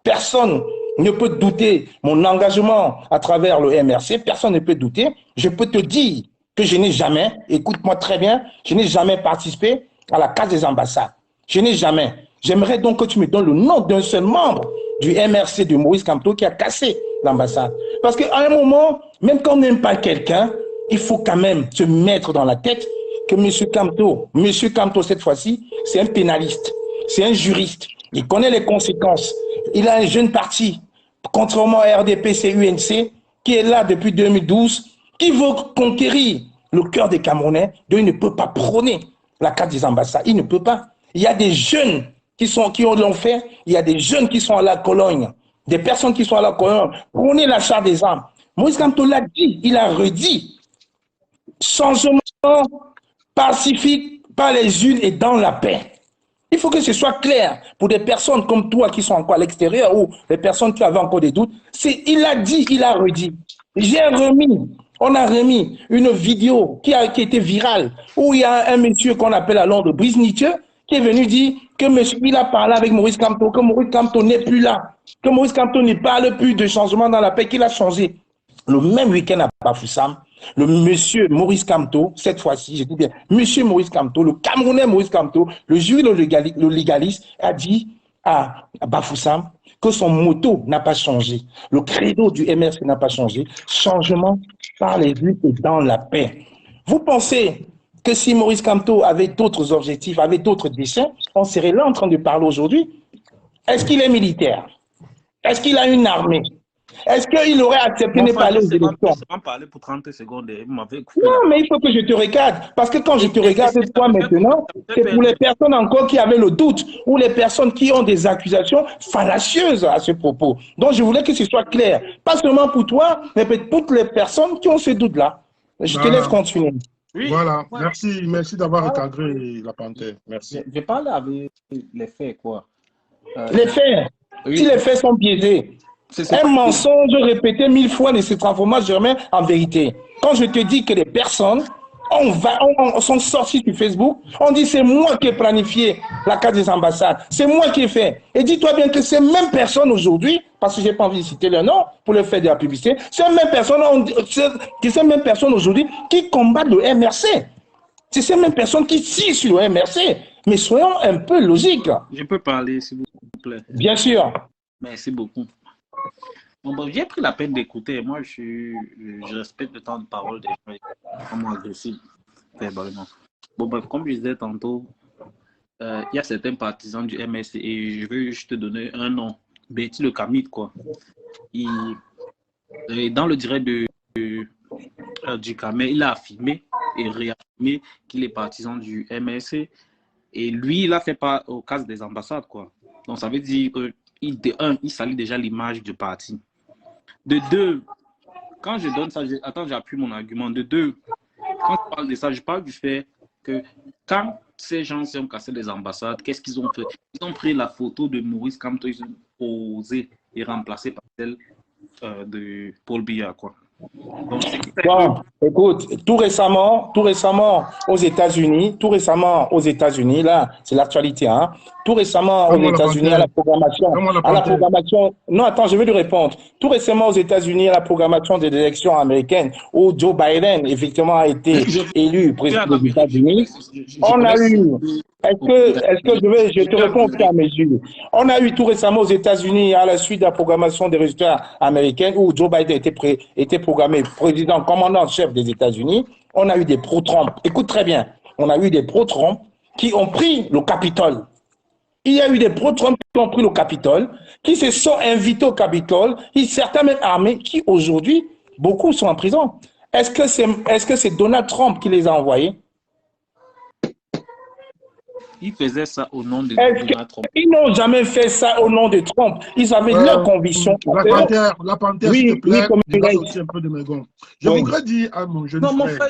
personne ne peut douter mon engagement à travers le MRC, personne ne peut douter. Je peux te dire que je n'ai jamais, écoute-moi très bien, je n'ai jamais participé à la casse des ambassades. Je n'ai jamais. J'aimerais donc que tu me donnes le nom d'un seul membre du MRC de Maurice Kamto qui a cassé l'ambassade. Parce qu'à un moment, même quand on n'aime pas quelqu'un, il faut quand même se mettre dans la tête que M. Kamto, cette fois-ci, c'est un pénaliste, c'est un juriste. Il connaît les conséquences. Il a un jeune parti, contrairement à RDP, UNC, qui est là depuis 2012, qui veut conquérir le cœur des Camerounais, donc il ne peut pas prôner la carte des ambassades. Il ne peut pas. Il y a des jeunes qui l'ont fait, il y a des jeunes qui sont à la Cologne, des personnes qui sont à la Cologne, prôner l'achat des armes. Maurice Kamto l'a dit, il a redit. Changement pacifique par les unes et dans la paix. Il faut que ce soit clair pour des personnes comme toi qui sont encore à l'extérieur ou les personnes qui avaient encore des doutes. Il a dit, il a redit. On a remis une vidéo qui a été virale où il y a un monsieur qu'on appelle à Londres, Brice Nietzsche, qui est venu dire que monsieur, il a parlé avec Maurice Kamto, que Maurice Kamto n'est plus là, que Maurice Kamto ne parle plus de changement dans la paix, qu'il a changé. Le même week-end à Bafoussam, le monsieur Maurice Kamto, cette fois-ci, je dis bien, monsieur Maurice Kamto, le Camerounais Maurice Kamto, le jury le légaliste, a dit à Bafoussam que son motto n'a pas changé. Le credo du MRC n'a pas changé. Changement par les luttes et dans la paix. Vous pensez que si Maurice Kamto avait d'autres objectifs, avait d'autres desseins, on serait là en train de parler aujourd'hui? Est-ce qu'il est militaire? Est-ce qu'il a une armée? Est-ce qu'il aurait accepté de parler aux élections? Je vais parler pour 30 secondes. Non, mais il faut que je te regarde. Parce que quand je te regarde toi maintenant, c'est pour les personnes encore qui avaient le doute ou les personnes qui ont des accusations fallacieuses à ce propos. Donc, je voulais que ce soit clair. Pas seulement pour toi, mais pour toutes les personnes qui ont ce doute-là. Je te laisse continuer. Oui. Voilà, merci d'avoir recadré la panthère. Merci. Je parle avec les faits, quoi. Les faits. Oui. Si les faits sont biaisés. Un mensonge répété 1000 fois ne se transforme jamais en vérité. Quand je te dis que les personnes sont sorties sur Facebook, on dit c'est moi qui ai planifié la carte des ambassades, c'est moi qui ai fait. Et dis-toi bien que ces mêmes personnes aujourd'hui, parce que je n'ai pas envie de citer leur nom pour le faire de la publicité, ces mêmes personnes aujourd'hui qui combattent le MRC. C'est ces mêmes personnes qui tirent sur le MRC. Mais soyons un peu logiques. Je peux parler, s'il vous plaît. Bien sûr. Merci beaucoup. Bon, j'ai pris la peine d'écouter. Moi, je respecte le temps de parole des gens. Vraiment agressif, verbalement. Bon, bref, comme je disais tantôt, il y a certains partisans du MS et je veux juste te donner un nom. Betty Le Camit, quoi. Dans le direct du Camet, il a affirmé et réaffirmé qu'il est partisan du MSC. Et lui, il a fait pas au cas des ambassades, quoi. Donc, ça veut dire qu'il salit déjà l'image du parti. De deux, quand je donne ça, j'appuie mon argument. De deux, quand je parle de ça, je parle du fait que quand ces gens ont cassé les ambassades, qu'est-ce qu'ils ont fait? Ils ont pris la photo de Maurice Kamto, ils ont posé et remplacé par celle de Paul Biya, quoi. Donc, bon, écoute, tout récemment aux États-Unis, là, c'est l'actualité, hein. Tout récemment aux États-Unis à la programmation, non, attends, je vais lui répondre. Tout récemment aux États-Unis à la programmation des élections américaines où Joe Biden, effectivement, a été élu président des États-Unis, on a eu, je te réponds au fur et à mesure. On a eu tout récemment aux États-Unis à la suite de la programmation des résultats américains où Joe Biden était programmé président, commandant-chef des États-Unis. On a eu des pro-Trump. Écoute très bien. On a eu des pro-Trump qui ont pris le Capitole. Il y a eu des pro-Trump qui ont pris le Capitole, qui se sont invités au Capitole, certains même armés, qui aujourd'hui, beaucoup sont en prison. Est-ce que c'est Donald Trump qui les a envoyés? Ils faisaient ça au nom de Donald Trump. Ils n'ont jamais fait ça au nom de Trump. Ils avaient leur conviction. La panthère, s'il te plaît, un peu de mes gants. Je voudrais dire à mon jeune frère,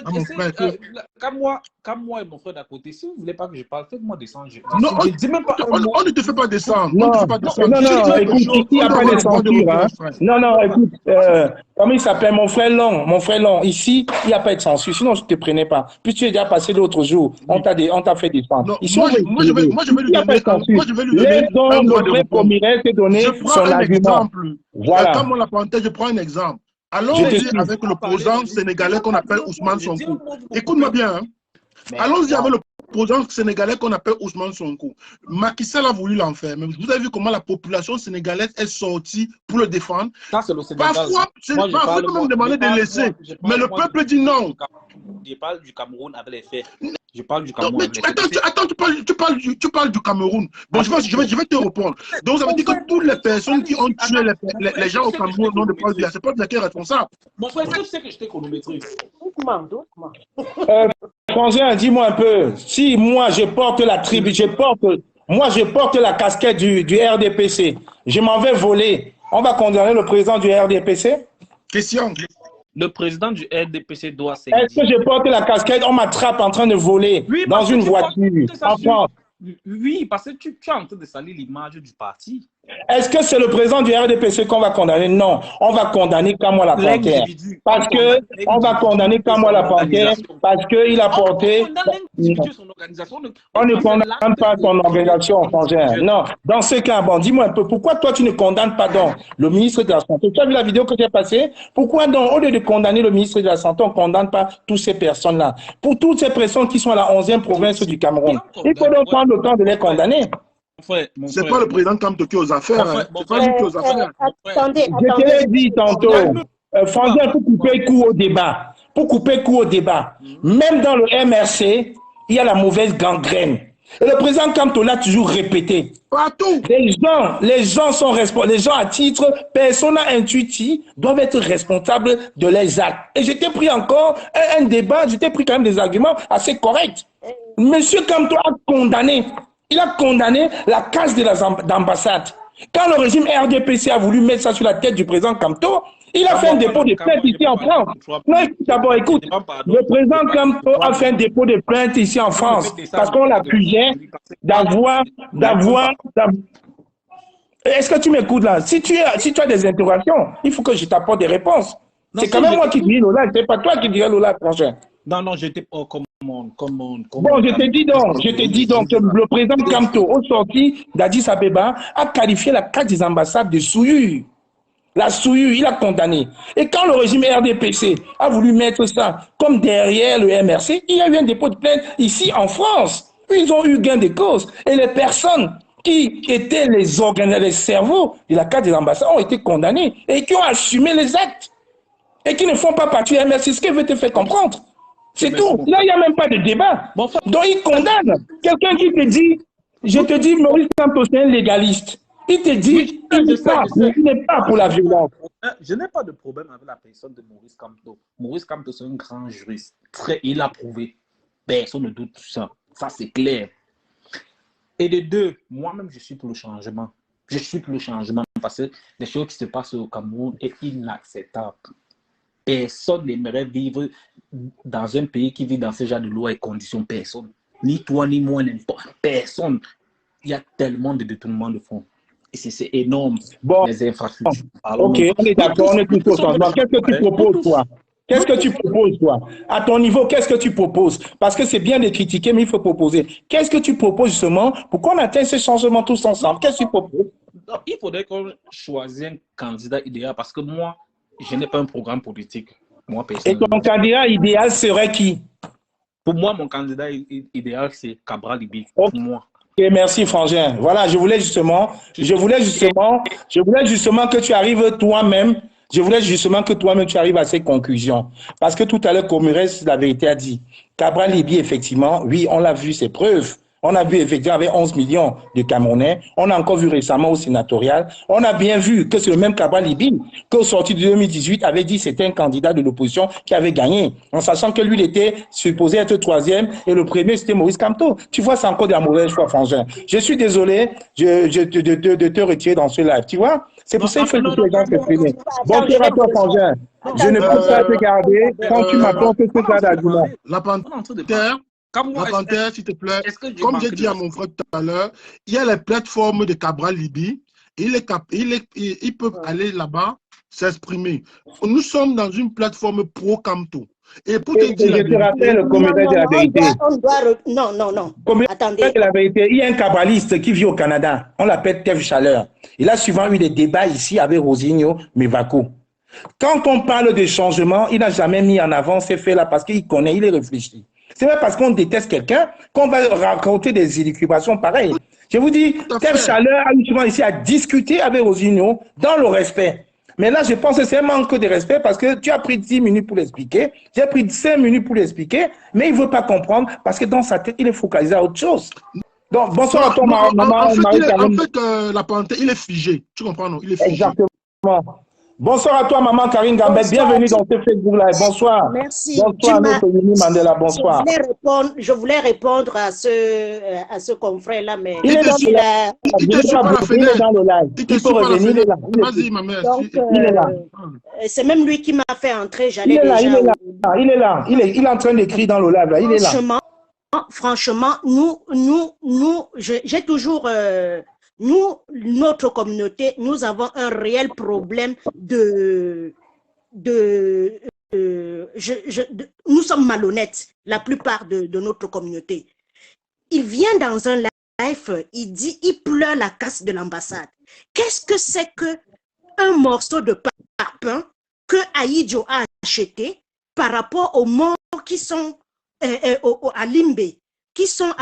comme moi et mon frère d'à côté, si vous ne voulez pas que je parle, faites-moi descendre. Non, on ne te fait pas descendre. Non, écoute, il n'y a pas de censure. Non, écoute, comment il s'appelle, mon frère Long, ici, il n'y a pas de censure, sinon je ne te prenais pas. Puis tu es déjà passé l'autre jour, on t'a fait descendre. Moi, je vais lui donner son argument. Voilà. Comme on l'a présenté, je prends un exemple. Allons-y avec l'opposant sénégalais qu'on appelle Ousmane Sonko. Écoute-moi bien. Hein. Allons-y avec l'opposant sénégalais qu'on appelle Ousmane Sonko. Macky Sall a voulu l'enfermer. Vous avez vu comment la population sénégalaise est sortie pour le défendre. Parfois, on peut même demander de laisser. Mais le peuple dit non. Je parle du Cameroun avec les faits. Je parle du Cameroun. Attends, tu parles du Cameroun. Bon, je vais te répondre. Donc, ça veut dire que toutes les personnes qui ont tué les gens au Cameroun n'ont pas dit, c'est pas de qui est responsable. Mon frère, est-ce que tu sais que je t'ai chronométré? Frangin, dis-moi un peu. Si moi, je porte la casquette du RDPC, je m'en vais voler. On va condamner le président du RDPC? Question. Le président du RDPC doit s'excuser. Est-ce que je porte la casquette, on m'attrape en train de voler dans une voiture en France? Oui, parce que tu es en train de salir l'image du parti. Est-ce que c'est le président du RDPC qu'on va condamner? Non, on va condamner Kamoa Panthère. Parce que on va condamner Kamoa Panthère parce qu'il a porté. On ne condamne pas son organisation, frangin. Non, dans ce cas, bon, dis-moi un peu, pourquoi toi tu ne condamnes pas donc le ministre de la Santé? Tu as vu la vidéo que tu as passée? Pourquoi donc, au lieu de condamner le ministre de la Santé, on ne condamne pas toutes ces personnes-là? Pour toutes ces personnes qui sont à la 11e province du Cameroun, il faut donc prendre le temps de les condamner. C'est pas le président Kamto qui est aux affaires. C'est pas lui qui est aux affaires. Je te l'ai dit tantôt. Frangin, pour couper court au débat. Même dans le MRC, il y a la mauvaise gangrène. Et le président Kamto l'a toujours répété. Partout. Les gens sont responsables. Les gens à titre persona intuiti doivent être responsables de leurs actes. Et je t'ai pris encore un débat, je t'ai pris quand même des arguments assez corrects. Monsieur Kamto a condamné. Il a condamné la casse de l'ambassade. Quand le régime RDPC a voulu mettre ça sur la tête du président Kamto, il a fait un dépôt de plainte ici en France. Non, d'abord, écoute, le président Kamto a fait un dépôt de plainte ici en France parce qu'on l'accusait d'avoir... Est-ce que tu m'écoutes là? Si tu as des interrogations, il faut que je t'apporte des réponses. C'est quand même moi qui dis Lola, c'est pas toi qui dirais Lola, prochain. Non, j'étais pas comme Bon, je te dis donc que le président Kamto, au sorti d'Addis Abeba, a qualifié la carte des ambassades de souillure. La souillure, il a condamné. Et quand le régime RDPC a voulu mettre ça comme derrière le MRC, il y a eu un dépôt de plainte ici en France. Ils ont eu gain de cause. Et les personnes qui étaient les organes, les cerveaux de la carte des ambassades ont été condamnés et qui ont assumé les actes et qui ne font pas partie de MRC. C'est ce qu'elle veut te faire comprendre. C'est tout. Là, il n'y a même pas de débat. Donc, il condamne quelqu'un qui te dit, je te dis, Maurice Kamto, c'est un légaliste. Il te dit, il n'est pas pour la violence. Je n'ai pas de problème avec la personne de Maurice Kamto. Maurice Kamto, c'est un grand juriste. Il a prouvé. Personne ne doute ça. Ça, c'est clair. Et de deux, moi-même, je suis pour le changement. Je suis pour le changement parce que les choses qui se passent au Cameroun sont inacceptables. Personne n'aimerait vivre dans un pays qui vit dans ce genre de lois et conditions. Personne. Ni toi, ni moi, n'importe. Personne. Il y a tellement de détournements de fonds. Et c'est énorme. Bon, les infrastructures. Ok, on est d'accord, on est tous au changement. Qu'est-ce que tu proposes, toi? Qu'est-ce que tu proposes, toi? À ton niveau, qu'est-ce que tu proposes? Parce que c'est bien de critiquer, mais il faut proposer. Qu'est-ce que tu proposes, justement, pour qu'on atteigne ce changement tous ensemble? Qu'est-ce que tu proposes? Non, il faudrait qu'on choisisse un candidat idéal parce que moi, je n'ai pas un programme politique. Moi, et ton candidat idéal serait qui? Pour moi, mon candidat idéal, c'est Cabral Libby. Okay. Pour moi. Okay, merci, Frangin. Voilà, je voulais justement que tu arrives toi-même. Je voulais justement que toi-même tu arrives à ces conclusions. Parce que tout à l'heure, Comurès, la vérité a dit, Cabral Libby, effectivement, oui, on l'a vu, ses preuves. On a vu effectivement avec 11 millions de Camerounais. On a encore vu récemment au sénatorial. On a bien vu que c'est le même Cabral Libby qu'au sorti de 2018 avait dit que c'était un candidat de l'opposition qui avait gagné. En sachant que lui, il était supposé être troisième et le premier, c'était Maurice Kamto. Tu vois, c'est encore de la mauvaise foi, Frangin. Je suis désolé de te retirer dans ce live. Tu vois, c'est pour ça qu'il faut que les gens s'expriment. Bonjour à toi, Frangin. Je ne peux pas te garder quand tu m'attends que ce cas d'argument. La Panthère. La Panthère, s'il te plaît, comme j'ai dit à mon frère tout à l'heure, il y a les plateformes de Cabral Libby. Ils peuvent aller là-bas s'exprimer. Nous sommes dans une plateforme pro-Kamto. Et pour te dire je te rappelle le comité de la vérité. Non. Attendez. De la vérité, il y a un cabraliste qui vit au Canada. On l'appelle Tev Chaleur. Il a souvent eu des débats ici avec Rosinho Mevako. Quand on parle de changement, il n'a jamais mis en avant ces faits-là parce qu'il connaît, il est réfléchi. C'est pas parce qu'on déteste quelqu'un qu'on va raconter des élucubrations pareilles. Je vous dis, Tev Chaleur a eu souvent ici à discuter avec Rosinho dans le respect. Mais là, je pense que c'est un manque de respect parce que tu as pris 10 minutes pour l'expliquer, j'ai pris 5 minutes pour l'expliquer, mais il ne veut pas comprendre parce que dans sa tête, il est focalisé à autre chose. Donc, bonsoir à toi, maman. En fait, la Panthère, il est figé. Tu comprends, non? Il est figé. Exactement. Bonsoir à toi, maman Karine Gambette. Bienvenue dans ce Facebook Live. Bonsoir. Merci. Bonsoir, notre Mimi Mandela. Bonsoir. Je voulais répondre à ce confrère-là, mais il est dans le live. Il faut revenir, il est là. Vas-y, ma mère. Il est là. C'est même lui qui m'a fait entrer. Il est là. Il est en train d'écrire dans le live. Là. Il est là. Franchement, j'ai toujours... notre communauté, nous avons un réel problème nous sommes malhonnêtes, la plupart de notre communauté. Il vient dans un live, il pleure la casse de l'ambassade. Qu'est-ce que c'est qu'un morceau de parpaing que Aïdjo a acheté par rapport aux morts qui sont à Limbe, qui sont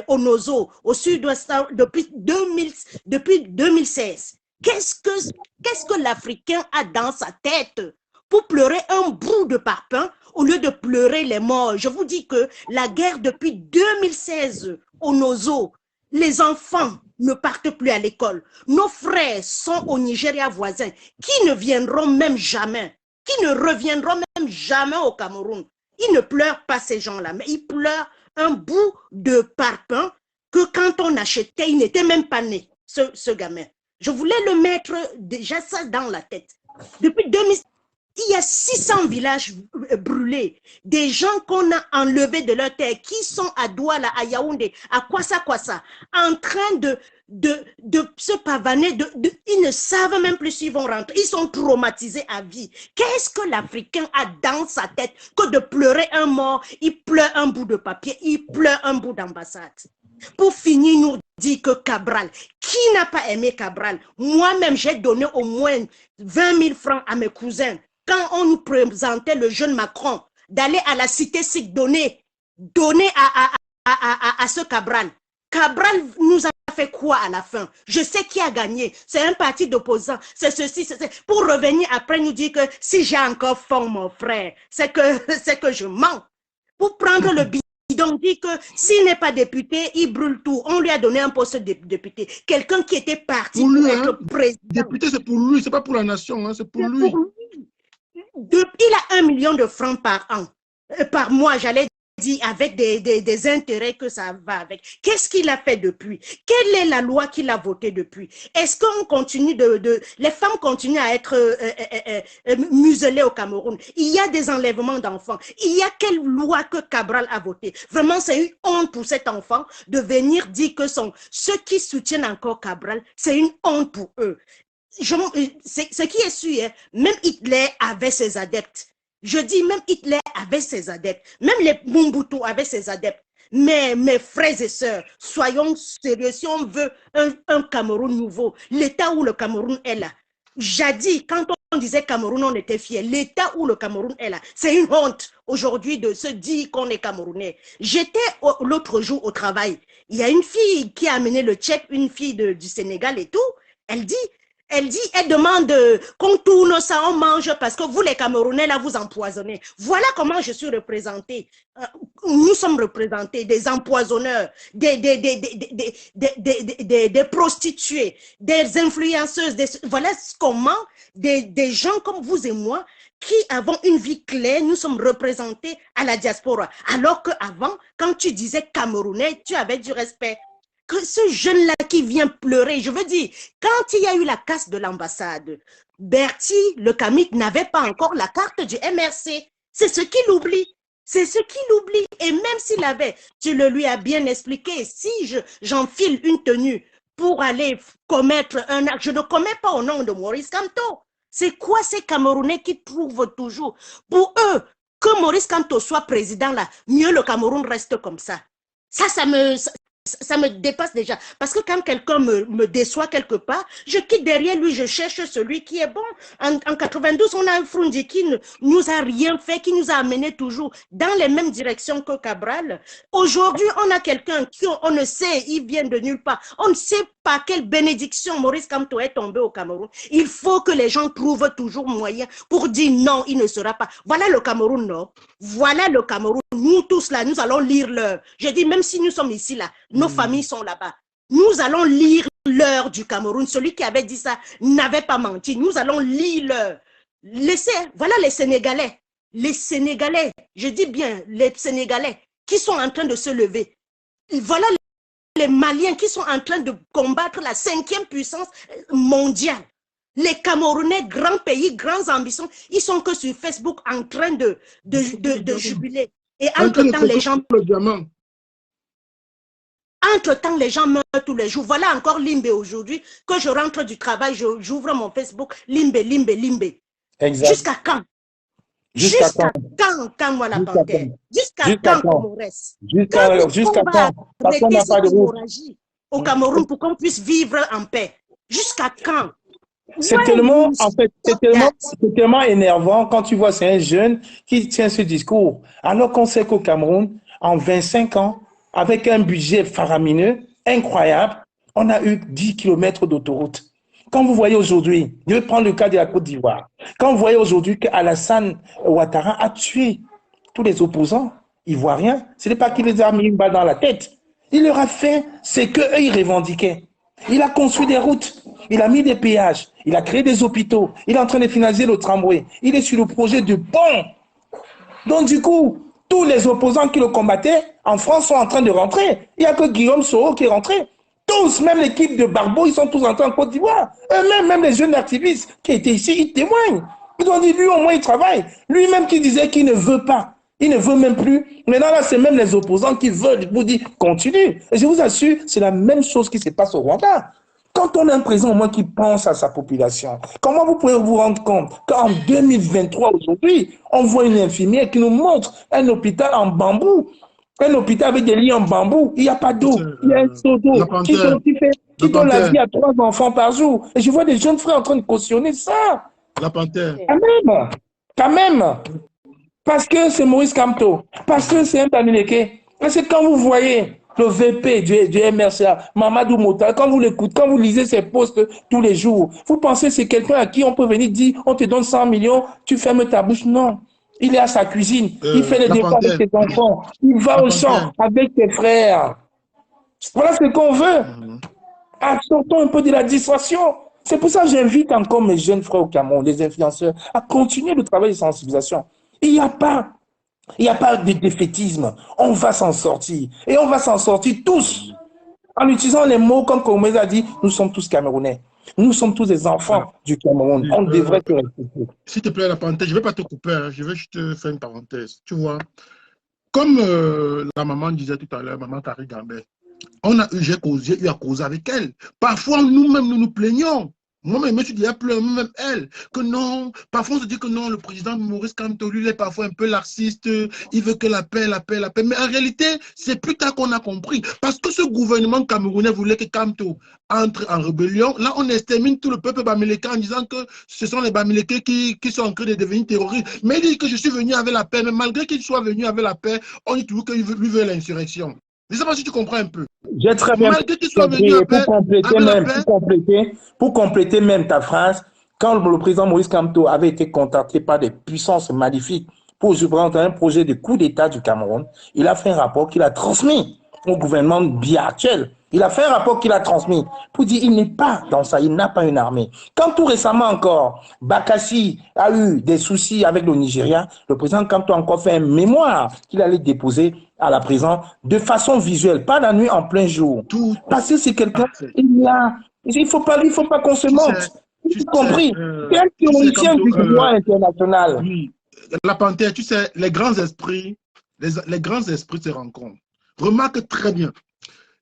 au Nozo, au sud-ouest, depuis 2016. Qu'est-ce que l'Africain a dans sa tête pour pleurer un bout de parpaing au lieu de pleurer les morts? Je vous dis que la guerre depuis 2016 au Nozo, les enfants ne partent plus à l'école. Nos frères sont au Nigeria voisin, qui ne viendront même jamais, qui ne reviendront même jamais au Cameroun. Ils ne pleurent pas ces gens-là, mais ils pleurent un bout de parpaing que quand on achetait, il n'était même pas né, ce gamin. Je voulais le mettre déjà ça dans la tête. Depuis 2000, il y a 600 villages brûlés, des gens qu'on a enlevés de leur terre, qui sont à Douala, à Yaoundé, à Kwassa, en train de se pavaner, ils ne savent même plus s'ils vont rentrer, ils sont traumatisés à vie. Qu'est-ce que l'Africain a dans sa tête que de pleurer un mort? Il pleure un bout de papier, il pleure un bout d'ambassade. Pour finir, nous dit que Cabral, qui n'a pas aimé Cabral? Moi-même, j'ai donné au moins 20 000 francs à mes cousins quand on nous présentait le jeune Macron d'aller à la cité SIC donner à ce Cabral. Cabral nous a fait quoi à la fin? Je sais qui a gagné. C'est un parti d'opposants. C'est ceci, c'est pour revenir après nous dire que si j'ai encore faim, mon frère, c'est que je mens. Pour prendre le bidon, dit que s'il n'est pas député, il brûle tout. On lui a donné un poste de député. Quelqu'un qui était parti Pour lui, pour être hein. président. Député, c'est pour lui, c'est pas pour la nation, hein, c'est pour lui. Il a 1 million de francs par an, par mois, j'allais dire, avec des intérêts que ça va avec. Qu'est-ce qu'il a fait depuis? Quelle est la loi qu'il a votée depuis? Est-ce qu'on continue les femmes continuent à être muselées au Cameroun? Il y a des enlèvements d'enfants. Il y a quelle loi que Cabral a votée? Vraiment, c'est une honte pour cet enfant de venir dire que ceux qui soutiennent encore Cabral, c'est une honte pour eux. Ce qui est sûr, hein, même Hitler avait ses adeptes. Je dis même Hitler avait ses adeptes. Même les Mobutu avaient ses adeptes. Mais mes frères et sœurs, soyons sérieux. Si on veut un Cameroun nouveau, l'état où le Cameroun est là. Jadis, quand on disait Cameroun, on était fiers. L'état où le Cameroun est là, c'est une honte aujourd'hui de se dire qu'on est Camerounais. J'étais l'autre jour au travail. Il y a une fille qui a amené le tchèque, une fille du Sénégal et tout. Elle demande qu'on tourne ça, on mange parce que vous les Camerounais là vous empoisonnez. Voilà comment je suis représentée. Nous sommes représentés des empoisonneurs, des prostituées, des influenceuses. Voilà comment des gens comme vous et moi qui avons une vie claire, nous sommes représentés à la diaspora. Alors qu'avant, quand tu disais Camerounais, tu avais du respect. Que ce jeune-là qui vient pleurer, je veux dire, quand il y a eu la casse de l'ambassade, Bertie, le Camik, n'avait pas encore la carte du MRC. C'est ce qu'il oublie. C'est ce qu'il oublie. Et même s'il avait, tu le lui as bien expliqué, si j'enfile une tenue pour aller commettre un acte, je ne commets pas au nom de Maurice Kamto. C'est quoi ces Camerounais qui trouvent toujours? Pour eux, que Maurice Kamto soit président là, mieux le Cameroun reste comme ça. Ça me dépasse déjà. Parce que quand quelqu'un me déçoit quelque part, je quitte derrière lui, je cherche celui qui est bon. En 92, on a un Frundi qui ne nous a rien fait, qui nous a amené toujours dans les mêmes directions que Cabral. Aujourd'hui, on a quelqu'un qui, on ne sait, il vient de nulle part. On ne sait pas quelle bénédiction Maurice Kamto est tombé au Cameroun. Il faut que les gens trouvent toujours moyen pour dire non, il ne sera pas. Voilà le Cameroun, non? Voilà le Cameroun. Nous tous là, nous allons lire l'heure. Je dis, même si nous sommes ici là, nos familles sont là-bas. Nous allons lire l'heure du Cameroun. Celui qui avait dit ça n'avait pas menti. Nous allons lire l'heure. Voilà les Sénégalais. Les Sénégalais, je dis bien les Sénégalais qui sont en train de se lever. Voilà les Maliens qui sont en train de combattre la 5e puissance mondiale. Les Camerounais, grands pays, grandes ambitions, ils sont que sur Facebook en train de jubiler. Et entre-temps, les gens meurent tous les jours. Voilà encore Limbe aujourd'hui, que je rentre du travail, j'ouvre mon Facebook, Limbe. Exact. Jusqu'à quand? Jusqu'à quand, moi, la panthère? Jusqu'à quand, Comores? Jusqu'à quand? Parce qu'on n'a pas de route. Au Cameroun pour qu'on puisse vivre en paix. Jusqu'à quand? C'est tellement, en fait, c'est tellement énervant quand tu vois c'est un jeune qui tient ce discours. Alors qu'on sait qu'au Cameroun, en 25 ans, avec un budget faramineux, incroyable, on a eu 10 km d'autoroute. Quand vous voyez aujourd'hui, je vais prendre le cas de la Côte d'Ivoire, quand vous voyez aujourd'hui qu'Alassane Ouattara a tué tous les opposants ivoiriens, ce n'est pas qu'il les a mis une balle dans la tête. Il leur a fait ce qu'eux, ils revendiquaient. Il a construit des routes, il a mis des péages, il a créé des hôpitaux, il est en train de financer le tramway, il est sur le projet de pont. Donc du coup, tous les opposants qui le combattaient en France sont en train de rentrer. Il n'y a que Guillaume Soro qui est rentré. Tous, même l'équipe de Barbeau, ils sont tous entrés en Côte d'Ivoire. Eux-mêmes, même les jeunes activistes qui étaient ici, ils témoignent. Ils ont dit, lui au moins il travaille. Lui-même qui disait qu'il ne veut pas. Il ne veut même plus. Maintenant, là, c'est même les opposants qui veulent. Vous dire, continue. Et je vous assure, c'est la même chose qui se passe au Rwanda. Quand on a un président au moins qui pense à sa population, comment vous pouvez vous rendre compte qu'en 2023, aujourd'hui, on voit une infirmière qui nous montre un hôpital en bambou, un hôpital avec des lits en bambou, il n'y a pas d'eau, il y a un seau d'eau qui donne la vie à 3 enfants par jour. Et je vois des jeunes frères en train de cautionner ça. La panthère. Quand même. Parce que c'est Maurice Kamto, parce que c'est un Tamileke. Parce que quand vous voyez le VP du MRCA, Mamadou Mouta, quand vous l'écoutez, quand vous lisez ses posts tous les jours, vous pensez que c'est quelqu'un à qui on peut venir dire, on te donne 100 millions, tu fermes ta bouche? Non. Il est à sa cuisine, il fait les défenses avec ses enfants, il va au champ avec ses frères. Voilà ce qu'on veut. Sortons un peu de la distraction. C'est pour ça que j'invite encore mes jeunes frères au Cameroun, les influenceurs, à continuer le travail de sensibilisation. Il n'y a pas de défaitisme. On va s'en sortir. Et on va s'en sortir tous. En utilisant les mots comme Komez a dit, nous sommes tous Camerounais. Nous sommes tous des enfants du Cameroun. On devrait se respecter. S'il te plaît, la parenthèse, je ne vais pas te couper, hein, je vais juste faire une parenthèse. Tu vois, comme la maman disait tout à l'heure, maman Carrie Gambet, j'ai eu à causer avec elle. Parfois, nous-mêmes, nous nous plaignons. Moi-même, je suis déjà pleuré, même elle, que non. Parfois, on se dit que non, le président Maurice Kamto, lui, il est parfois un peu laxiste. Il veut que la paix, la paix, la paix. Mais en réalité, c'est plus tard qu'on a compris. Parce que ce gouvernement camerounais voulait que Kamto entre en rébellion. Là, on extermine tout le peuple bamileke en disant que ce sont les bamileke qui sont en train de devenir terroristes. Mais il dit que je suis venu avec la paix. Mais malgré qu'il soit venu avec la paix, on dit toujours qu'il veut l'insurrection. Je ne sais pas si tu comprends un peu. J'ai très bien compris. Pour compléter même ta phrase, quand le président Maurice Kamto avait été contacté par des puissances magnifiques pour présenter un projet de coup d'État du Cameroun, il a fait un rapport qu'il a transmis au gouvernement Biya actuel. Il a fait un rapport qu'il a transmis pour dire qu'il n'est pas dans ça, il n'a pas une armée. Quand tout récemment encore, Bakassi a eu des soucis avec le Nigeria, le président Kamto a encore fait un mémoire qu'il allait déposer à la présidence de façon visuelle, pas la nuit en plein jour. Parce que c'est quelqu'un, il faut pas qu'on se monte. Tu as compris? C'est un théoricien du droit international. Oui. La panthère, tu sais, les grands esprits se rencontrent. Remarque très bien.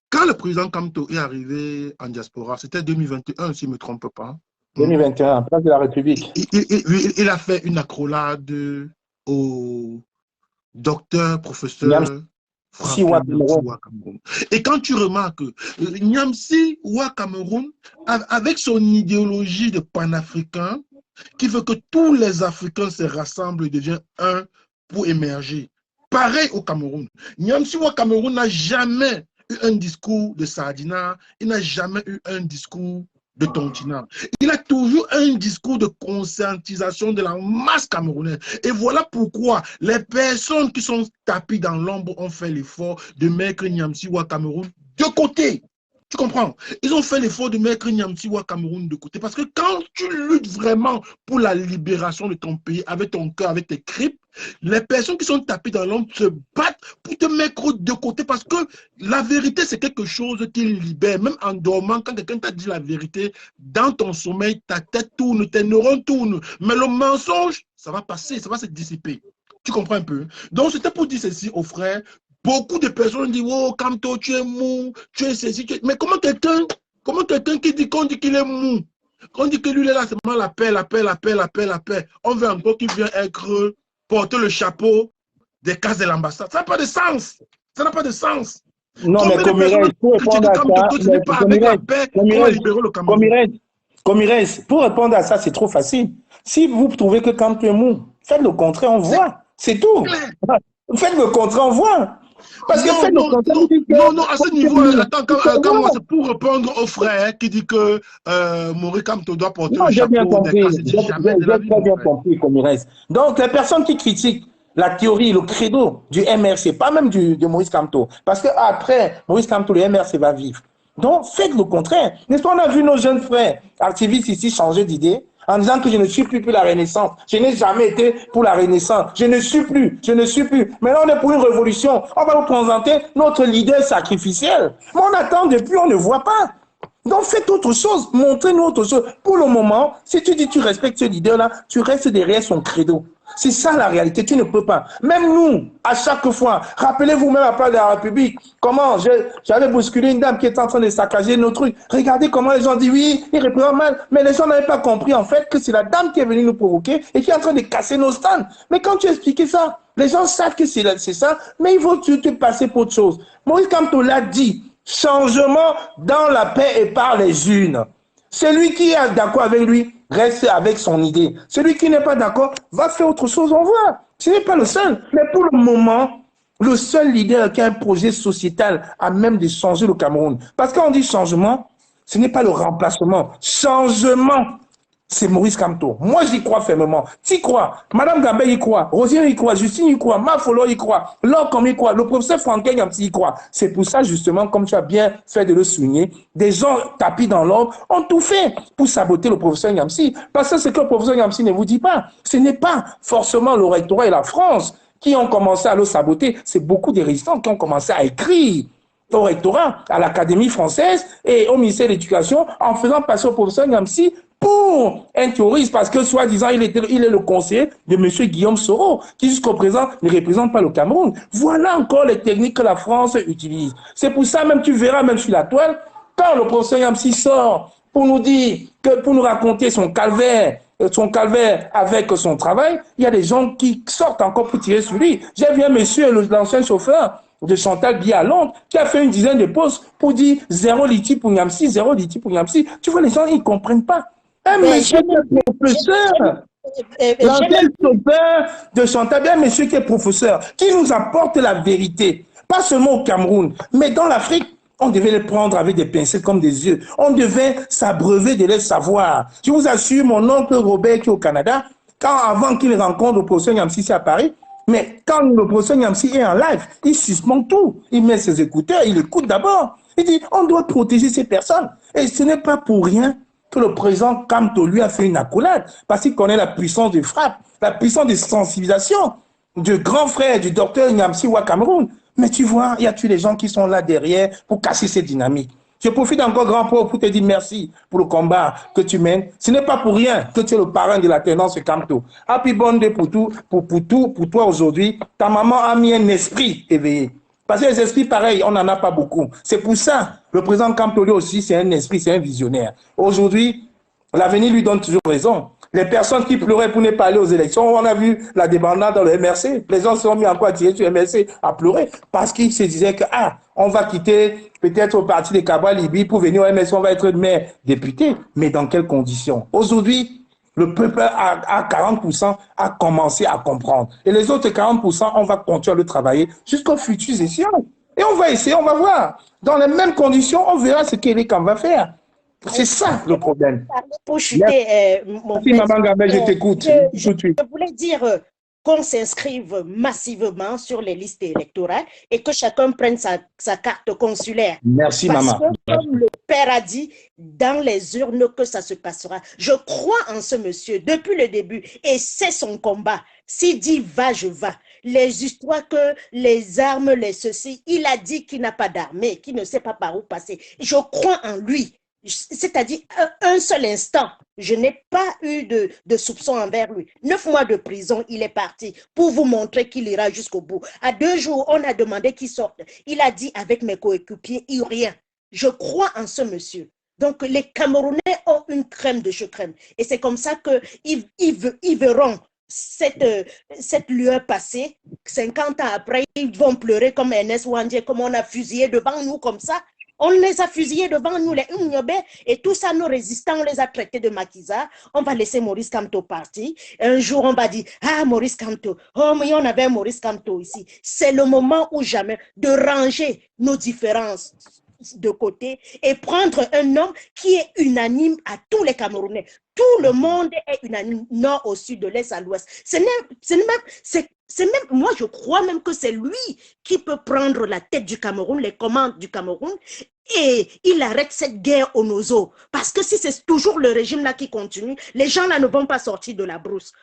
Quand le président Kamto est arrivé en diaspora, c'était 2021, si je ne me trompe pas. 2021, place de la République. Il a fait une accolade au docteur, professeur Cameroun. Et quand tu remarques, Nyamsi Wa Cameroun, avec son idéologie de panafricain, qui veut que tous les Africains se rassemblent et deviennent un pour émerger. Pareil au Cameroun. Nyamsi Wa Cameroun n'a jamais eu un discours de Sardina, il n'a jamais eu un discours de Tontina. Il a toujours un discours de conscientisation de la masse camerounaise. Et voilà pourquoi les personnes qui sont tapées dans l'ombre ont fait l'effort de mettre Nyamsi Wa Cameroun de côté. Tu comprends? Ils ont fait l'effort de mettre Nyamsi Wa Cameroun de côté. Parce que quand tu luttes vraiment pour la libération de ton pays, avec ton cœur, avec tes tripes, les personnes qui sont tapées dans l'ombre se battent pour te mettre de côté. Parce que la vérité, c'est quelque chose qui libère. Même en dormant, quand quelqu'un t'a dit la vérité, dans ton sommeil, ta tête tourne, tes neurones tournent. Mais le mensonge, ça va passer, ça va se dissiper. Tu comprends un peu? Donc, c'était pour dire ceci aux frères. Beaucoup de personnes disent, oh, Kamto, tu es mou, tu es ceci, tu es... Mais comment quelqu'un qui dit qu'on dit qu'il est mou, qu'on dit que lui, il est là, c'est vraiment la paix, la paix, la paix, la paix, la paix. On veut encore qu'il vienne être, porter le chapeau des cases de l'ambassade. Ça n'a pas de sens. Ça n'a pas de sens. Non, mais Comires, pour répondre à ça, c'est trop facile. Si vous trouvez que Kamto est mou, faites le contraire, on voit. C'est tout. Faites le contraire, on voit. Parce que non, à ce niveau, attends, c'est pour répondre au frère qui dit que Maurice Kamto doit porter le chapeau. J'ai bien compris, Comires. Donc, les personnes qui critiquent la théorie, le credo du MRC, pas même de Maurice Kamto, parce qu'après Maurice Kamto, le MRC va vivre. Donc, faites le contraire. N'est-ce pas, on a vu nos jeunes frères activistes ici changer d'idée en disant que je ne suis plus pour la Renaissance. Je n'ai jamais été pour la Renaissance. Je ne suis plus. Maintenant, on est pour une révolution. On va vous présenter notre leader sacrificiel. Mais on attend depuis, on ne voit pas. Donc, faites autre chose. Montrez-nous autre chose. Pour le moment, si tu dis que tu respectes ce leader-là, tu restes derrière son credo. C'est ça la réalité, tu ne peux pas. Même nous, à chaque fois, rappelez-vous même à part de la République, comment j'avais bousculé une dame qui était en train de saccager nos trucs. Regardez comment les gens disent oui, il représente mal. Mais les gens n'avaient pas compris en fait que c'est la dame qui est venue nous provoquer et qui est en train de casser nos stands. Mais quand tu expliques ça, les gens savent que c'est ça, mais ils vont te passer pour autre chose. Maurice Kamto l'a dit, changement dans la paix et par les unes. Celui qui est d'accord avec lui, reste avec son idée. Celui qui n'est pas d'accord, va faire autre chose, on voit. Ce n'est pas le seul. Mais pour le moment, le seul leader qui a un projet sociétal à même de changer le Cameroun. Parce que quand on dit changement, ce n'est pas le remplacement. Changement, c'est Maurice Kamto. Moi, j'y crois fermement. Tu y crois? Madame Gambé y croit. Rosier y croit. Justine y croit. Mafolo y croit. Locom y croit. Le professeur Franquin y croit. C'est pour ça, justement, comme tu as bien fait de le souligner, des gens tapis dans l'ordre ont tout fait pour saboter le professeur Nyamsi. Parce que ce que le professeur Nyamsi ne vous dit pas, ce n'est pas forcément le rectorat et la France qui ont commencé à le saboter. C'est beaucoup des résistants qui ont commencé à écrire au rectorat, à l'Académie française et au ministère de l'Éducation en faisant passer au professeur Nyamsi pour un terroriste parce que, soi-disant, il est le conseiller de M. Guillaume Soro, qui jusqu'au présent ne représente pas le Cameroun. Voilà encore les techniques que la France utilise. C'est pour ça, même tu verras, même sur la toile, quand le professeur Nyamsi sort pour nous dire, pour nous raconter son calvaire avec son travail, il y a des gens qui sortent encore pour tirer sur lui. J'ai vu un monsieur, l'ancien chauffeur de Chantal Biya à Londres, qui a fait une dizaine de posts pour dire zéro litige pour Nyamsi, zéro litige pour Nyamsi. Tu vois, les gens, ils ne comprennent pas. Un monsieur qui est professeur, l'ancien chauffeur de Chantal Biya, un monsieur qui est professeur, qui nous apporte la vérité, pas seulement au Cameroun, mais dans l'Afrique. On devait les prendre avec des pincettes comme des yeux. On devait s'abreuver de leur savoir. Je vous assure, mon oncle Robert qui est au Canada, avant qu'il rencontre le professeur Nyamsi à Paris, mais quand le professeur Nyamsi est en live, il suspend tout. Il met ses écouteurs, il écoute d'abord. Il dit, on doit protéger ces personnes. Et ce n'est pas pour rien que le président Kamto lui a fait une accolade, parce qu'il connaît la puissance de frappe, la puissance de sensibilisation du grand frère du docteur Nyamsi au Cameroun. Mais tu vois, il y a tous les gens qui sont là derrière pour casser cette dynamique. Je profite encore, grand pauvre, pour te dire merci pour le combat que tu mènes. Ce n'est pas pour rien que tu es le parrain de la tendance Kamto. Happy birthday pour toi aujourd'hui. Ta maman a mis un esprit éveillé. Parce que les esprits pareils, on n'en a pas beaucoup. C'est pour ça, le président Kamto lui aussi, c'est un esprit, c'est un visionnaire. Aujourd'hui, l'avenir lui donne toujours raison. Les personnes qui pleuraient pour ne pas aller aux élections, on a vu la débandade dans le MRC. Les gens se sont mis encore à tirer sur le MRC, à pleurer, parce qu'ils se disaient que, on va quitter peut-être au parti de Kabwa Libye pour venir au MRC, on va être maire député. Mais dans quelles conditions? Aujourd'hui, le peuple à 40% a commencé à comprendre. Et les autres 40%, on va continuer à le travailler jusqu'aux futures élections. Et on va essayer, on va voir. Dans les mêmes conditions, on verra ce qu'Elikam va faire. C'est ça le problème. Pour chuter, mon frère, Maman Gambé, je t'écoute. Je voulais dire qu'on s'inscrive massivement sur les listes électorales et que chacun prenne sa carte consulaire. Merci, parce maman. Que, comme le père a dit, dans les urnes que ça se passera. Je crois en ce monsieur depuis le début et c'est son combat. S'il dit va, je vais. Les histoires que les armes, les ceci, il a dit qu'il n'a pas d'armée, qu'il ne sait pas par où passer. Je crois en lui. C'est-à-dire, un seul instant, je n'ai pas eu de soupçon envers lui. 9 mois de prison, il est parti pour vous montrer qu'il ira jusqu'au bout. À 2 jours, on a demandé qu'il sorte. Il a dit avec mes coéquipiers, rien. Je crois en ce monsieur. Donc, les Camerounais ont une crème de chez crème. Et c'est comme ça qu'ils verront cette lueur passer. 50 ans après, ils vont pleurer comme Ernest Ouandie, comme on a fusillé devant nous comme ça. On les a fusillés devant nous, les Umnyobe, et tout ça, nos résistants, on les a traités de maquisards. On va laisser Maurice Kamto partir. Un jour, on va dire, Maurice Kamto, oh, mais on avait Maurice Kamto ici. C'est le moment ou jamais de ranger nos différences de côté et prendre un homme qui est unanime à tous les Camerounais. Tout le monde est unanime, nord au sud, de l'est à l'ouest. Moi, je crois même que c'est lui qui peut prendre la tête du Cameroun, les commandes du Cameroun, et il arrête cette guerre au nozo. Parce que si c'est toujours le régime là qui continue, les gens là ne vont pas sortir de la brousse.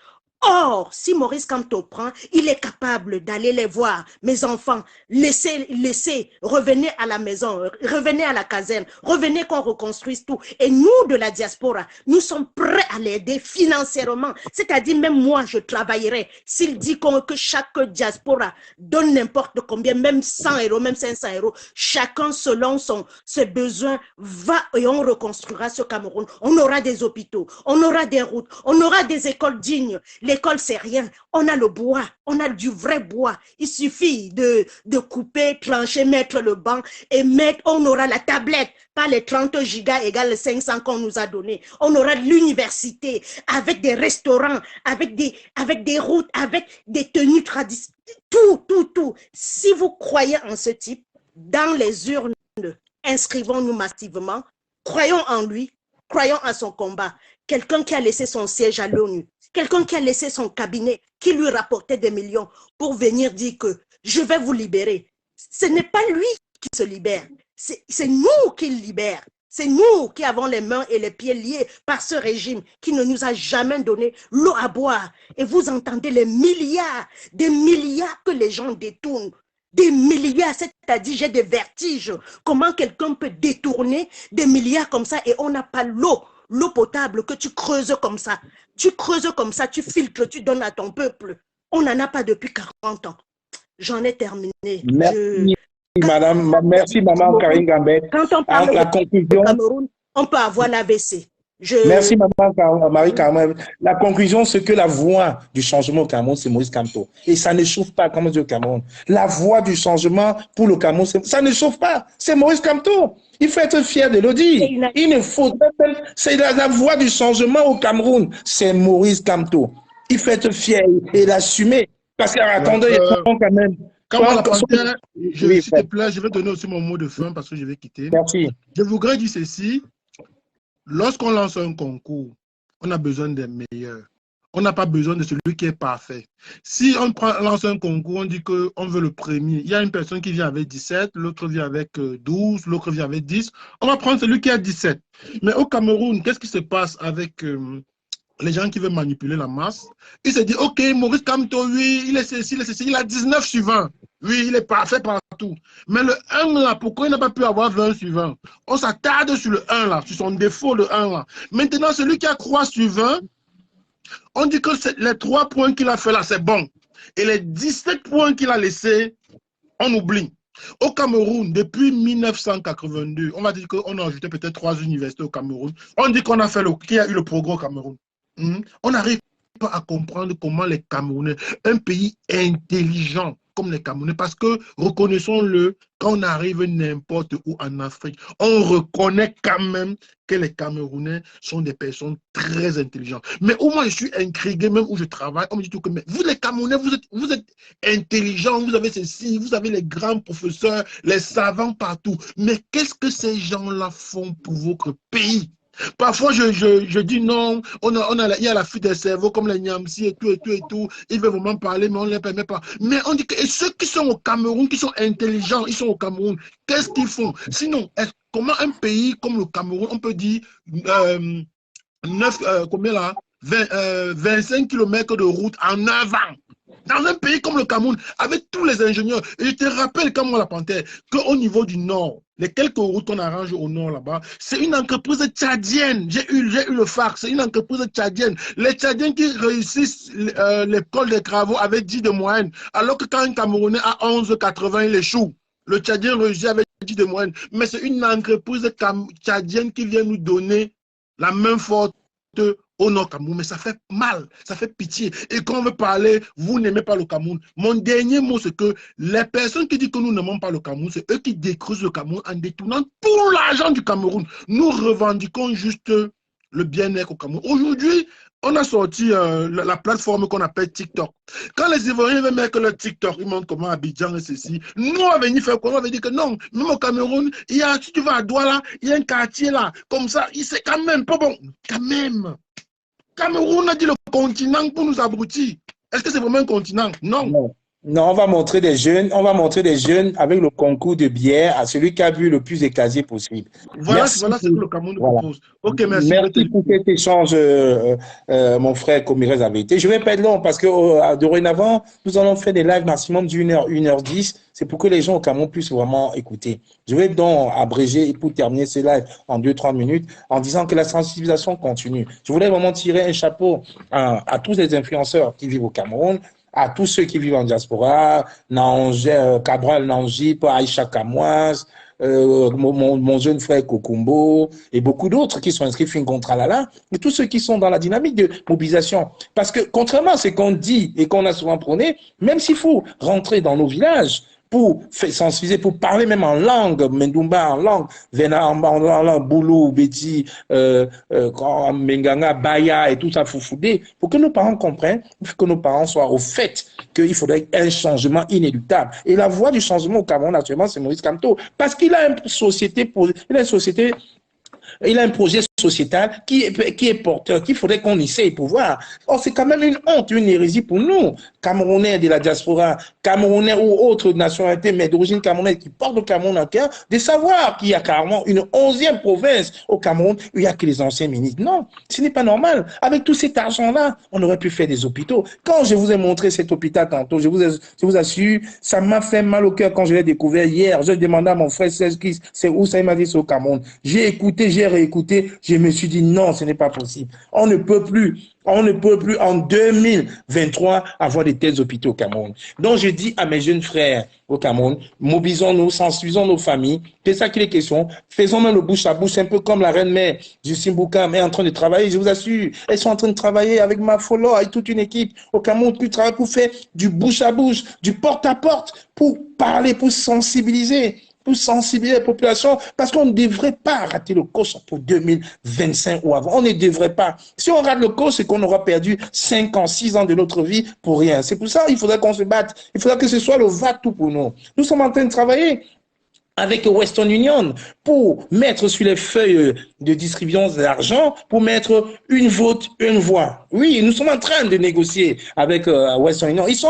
Or, si Maurice Kamto prend, il est capable d'aller les voir. Mes enfants, laissez, revenez à la maison, revenez à la caserne, revenez qu'on reconstruise tout. Et nous, de la diaspora, nous sommes prêts à l'aider financièrement. C'est-à-dire, même moi, je travaillerai. S'il dit que chaque diaspora donne n'importe combien, même 100 €, même 500 €, chacun selon ses besoins va et on reconstruira ce Cameroun. On aura des hôpitaux, on aura des routes, on aura des écoles dignes. l'école, c'est rien. On a le bois, on a du vrai bois. Il suffit de couper, trancher, mettre le banc et on aura la tablette, pas les 30 gigas égale 500 qu'on nous a donné. On aura l'université avec des restaurants, avec des routes, avec des tenues traditionnelles. Tout. Si vous croyez en ce type, dans les urnes, inscrivons-nous massivement, croyons en lui, croyons à son combat. Quelqu'un qui a laissé son siège à l'ONU, quelqu'un qui a laissé son cabinet, qui lui rapportait des millions pour venir dire que je vais vous libérer. Ce n'est pas lui qui se libère, c'est nous qui le libère. C'est nous qui avons les mains et les pieds liés par ce régime qui ne nous a jamais donné l'eau à boire. Et vous entendez les milliards, des milliards que les gens détournent. Des milliards, c'est-à-dire j'ai des vertiges. Comment quelqu'un peut détourner des milliards comme ça et on n'a pas l'eau potable que tu creuses comme ça. Tu creuses comme ça, tu filtres, tu donnes à ton peuple. On n'en a pas depuis 40 ans. J'en ai terminé. Merci, merci, maman Karine Gambet. Quand on parle la conclusion, du Cameroun, on peut avoir l'AVC. Merci, maman Marie-Carmen. La conclusion, c'est que la voix du changement au Cameroun, c'est Maurice Kamto. Et ça ne chauffe pas, comme on dit au Cameroun. La voix du changement pour le Cameroun, ça ne chauffe pas. C'est Maurice Kamto. Il faut être fier de le dire. Il ne faut pas. C'est la voix du changement au Cameroun. C'est Maurice Kamto. Il faut être fier et l'assumer. Parce qu'attendez, quand même. S'il te plaît, je vais donner aussi mon mot de fin parce que je vais quitter. Merci. Je voudrais dire ceci. Lorsqu'on lance un concours, on a besoin des meilleurs. On n'a pas besoin de celui qui est parfait. Si on lance un concours, on dit qu'on veut le premier. Il y a une personne qui vient avec 17, l'autre vient avec 12, l'autre vient avec 10. On va prendre celui qui a 17. Mais au Cameroun, qu'est-ce qui se passe avec les gens qui veulent manipuler la masse? Ils se disent, OK, Maurice Kamto, oui, il est ceci, il a 19 sur 20. Oui, il est parfait partout. Mais le 1 là, pourquoi il n'a pas pu avoir 20 sur 20? On s'attarde sur le 1 là, sur son défaut, le 1 là. Maintenant, celui qui a 3 sur 20, on dit que les 3 points qu'il a fait là, c'est bon. Et les 17 points qu'il a laissés, on oublie. Au Cameroun, depuis 1982, on va dire qu'on a ajouté peut-être 3 universités au Cameroun. On dit qu'on a fait qu'il y a eu le progrès au Cameroun. On n'arrive pas à comprendre comment les Camerounais, un pays intelligent comme les Camerounais, parce que, reconnaissons-le, quand on arrive n'importe où en Afrique, on reconnaît quand même que les Camerounais sont des personnes très intelligentes. Mais au moins, je suis intrigué, même où je travaille, on me dit tout que, mais vous les Camerounais, vous êtes intelligents, vous avez ceci, vous avez les grands professeurs, les savants partout. Mais qu'est-ce que ces gens-là font pour votre pays? Parfois, je dis non, il y a la fuite des cerveaux comme les Niamsi et tout. Ils veulent vraiment parler, mais on ne les permet pas. Mais on dit que ceux qui sont au Cameroun, qui sont intelligents, ils sont au Cameroun. Qu'est-ce qu'ils font? Sinon, comment un pays comme le Cameroun, on peut dire 25 km de route en 9 ans? Dans un pays comme le Cameroun, avec tous les ingénieurs, et je te rappelle, comme moi la Panthère, qu'au niveau du nord, les quelques routes qu'on arrange au nord là-bas, c'est une entreprise tchadienne. J'ai eu le fax, c'est une entreprise tchadienne. Les Tchadiens qui réussissent l'école des travaux avec 10 de moyenne, alors que quand un Camerounais a 11,80, il échoue. Le Tchadien réussit avec 10 de moyenne. Mais c'est une entreprise tchadienne qui vient nous donner la main forte au nord Cameroun, mais ça fait mal, ça fait pitié. Et quand on veut parler, vous n'aimez pas le Cameroun. Mon dernier mot, c'est que les personnes qui disent que nous n'aimons pas le Cameroun, c'est eux qui décreusent le Cameroun en détournant tout l'argent du Cameroun. Nous revendiquons juste le bien-être au Cameroun. Aujourd'hui, on a sorti la plateforme qu'on appelle TikTok. Quand les Ivoiriens veulent mettre leur TikTok, ils montrent comment Abidjan et ceci. Nous, on va venir faire quoi? On va dire que non, même au Cameroun, si tu vas à Douala, il y a un quartier là, comme ça, c'est quand même pas bon. Quand même. Cameroun a dit le continent pour nous abrutir. Est-ce que c'est vraiment un continent? Non. Non, on va montrer des jeunes avec le concours de bière à celui qui a vu le plus de casiers possible. Voilà ce que le Cameroun nous propose. Ok, merci. Merci pour cet échange, mon frère Komirez Avérité. Je vais pas être long parce que dorénavant, nous allons faire des lives maximum d'1 heure, 1h10. C'est pour que les gens au Cameroun puissent vraiment écouter. Je vais donc abréger pour terminer ce live en 2-3 minutes en disant que la sensibilisation continue. Je voulais vraiment tirer un chapeau à tous les influenceurs qui vivent au Cameroun, à tous ceux qui vivent en diaspora, Cabral Nangip, Aïcha Kamoise, mon jeune frère Kokumbo et beaucoup d'autres qui sont inscrits fin contre Lala, et tous ceux qui sont dans la dynamique de mobilisation. Parce que contrairement à ce qu'on dit et qu'on a souvent prôné, même s'il faut rentrer dans nos villages, pour sensibiliser, pour parler même en langue, Mendumba en langue, Vena en langue, Boulou, Beti, Menganga, Baya et tout ça, Foufoudé, pour que nos parents comprennent, pour que nos parents soient au fait qu'il faudrait un changement inéluctable. Et la voie du changement au Cameroun, actuellement, c'est Maurice Kamto. Parce qu'il a il a un projet sociétal qui est porteur, qu'il faudrait qu'on essaye pour voir. Or, c'est quand même une honte, une hérésie pour nous, Camerounais de la diaspora, Camerounais ou autres nationalités, mais d'origine camerounaise qui portent le Cameroun en cœur, de savoir qu'il y a carrément une 11e province au Cameroun où il n'y a que les anciens ministres. Non, ce n'est pas normal. Avec tout cet argent-là, on aurait pu faire des hôpitaux. Quand je vous ai montré cet hôpital tantôt, je vous assure, ça m'a fait mal au cœur quand je l'ai découvert hier. Je demandais à mon frère c'est où ça, il m'a dit c'est au Cameroun. J'ai écouté, j'ai réécouté, je me suis dit non, ce n'est pas possible. On ne peut plus en 2023 avoir des tels hôpitaux au Cameroun. Donc je dis à mes jeunes frères au Cameroun, mobilisons-nous, sensibilisons nos familles, c'est ça qu'il est question, faisons même le bouche à bouche, un peu comme la reine-mère du Simboukam est en train de travailler, je vous assure, elles sont en train de travailler avec Mafolo et toute une équipe au Cameroun qui travaille pour faire du bouche à bouche, du porte à porte, pour parler, pour sensibiliser la population, parce qu'on ne devrait pas rater le course pour 2025 ou avant. On ne devrait pas. Si on rate le course, c'est qu'on aura perdu 5 ans, 6 ans de notre vie pour rien. C'est pour ça qu'il faudrait qu'on se batte. Il faudrait que ce soit le va-tout pour nous. Nous sommes en train de travailler avec Western Union pour mettre sur les feuilles de distribution d'argent, pour mettre une vote, une voix. Oui, nous sommes en train de négocier avec Western Union. Ils sont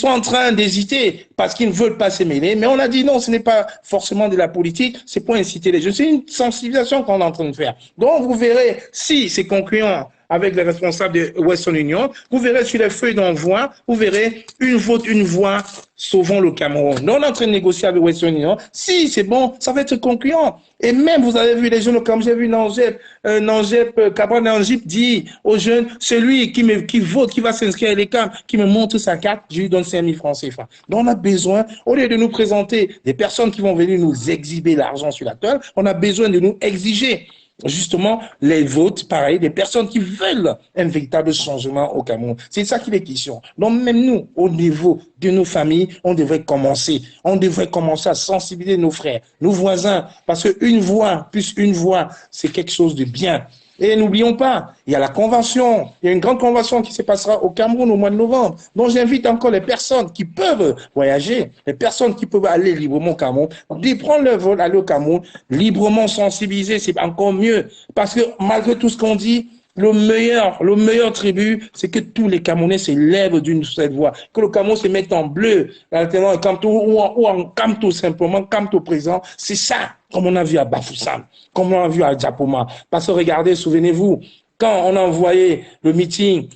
en train d'hésiter parce qu'ils ne veulent pas se mêler. Mais on a dit non, ce n'est pas forcément de la politique, c'est pour inciter les jeunes. C'est une sensibilisation qu'on est en train de faire. Donc vous verrez si c'est concluant avec les responsables de Western Union, vous verrez sur les feuilles d'envoi, vous verrez une vote, une voix, sauvons le Cameroun. Nous, on est en train de négocier avec Western Union. Si c'est bon, ça va être concluant. Et même, vous avez vu les jeunes, comme j'ai vu Nangep Cabral Nangip dit aux jeunes, celui qui vote, qui va s'inscrire à l'ECAM, qui me montre sa carte, je lui donne 5 000 francs CFA. Donc, on a besoin, au lieu de nous présenter des personnes qui vont venir nous exhiber l'argent sur la toile, on a besoin de nous exiger justement les votes, pareil, des personnes qui veulent un véritable changement au Cameroun. C'est ça qu'il est question. Donc même nous, au niveau de nos familles, on devrait commencer à sensibiliser nos frères, nos voisins, parce qu'une voix plus une voix, c'est quelque chose de bien. Et n'oublions pas, il y a la convention, il y a une grande convention qui se passera au Cameroun au mois de novembre. Donc j'invite encore les personnes qui peuvent voyager, les personnes qui peuvent aller librement au Cameroun, de prendre leur vol, aller au Cameroun, librement sensibiliser, c'est encore mieux. Parce que malgré tout ce qu'on dit, le meilleur tribut, c'est que tous les Camerounais se lèvent d'une seule voix, que le Cameroun se mette en bleu, en Kamto, ou en Kamto simplement, Kamto présent. C'est ça, comme on a vu à Bafoussam, comme on a vu à Djapoma. Parce que regardez, souvenez-vous, quand on a envoyé le meeting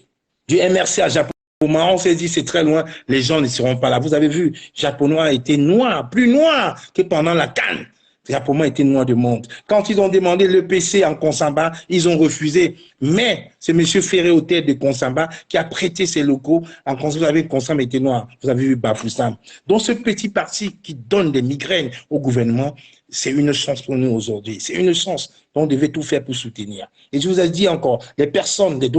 du MRC à Djapoma, on s'est dit c'est très loin, les gens ne seront pas là. Vous avez vu, Djapoma était noir, plus noir que pendant la CAN. Djapoma était noir de monde. Quand ils ont demandé le PC en Konsamba, ils ont refusé. Mais c'est M. Ferré au tête de Konsamba qui a prêté ses locaux en Konsamba. Vous avez Konsamba était noir. Vous avez vu Bafoussam. Donc ce petit parti qui donne des migraines au gouvernement, c'est une chance pour nous aujourd'hui. C'est une chance dont on devait tout faire pour soutenir. Et je vous ai dit encore, les personnes qui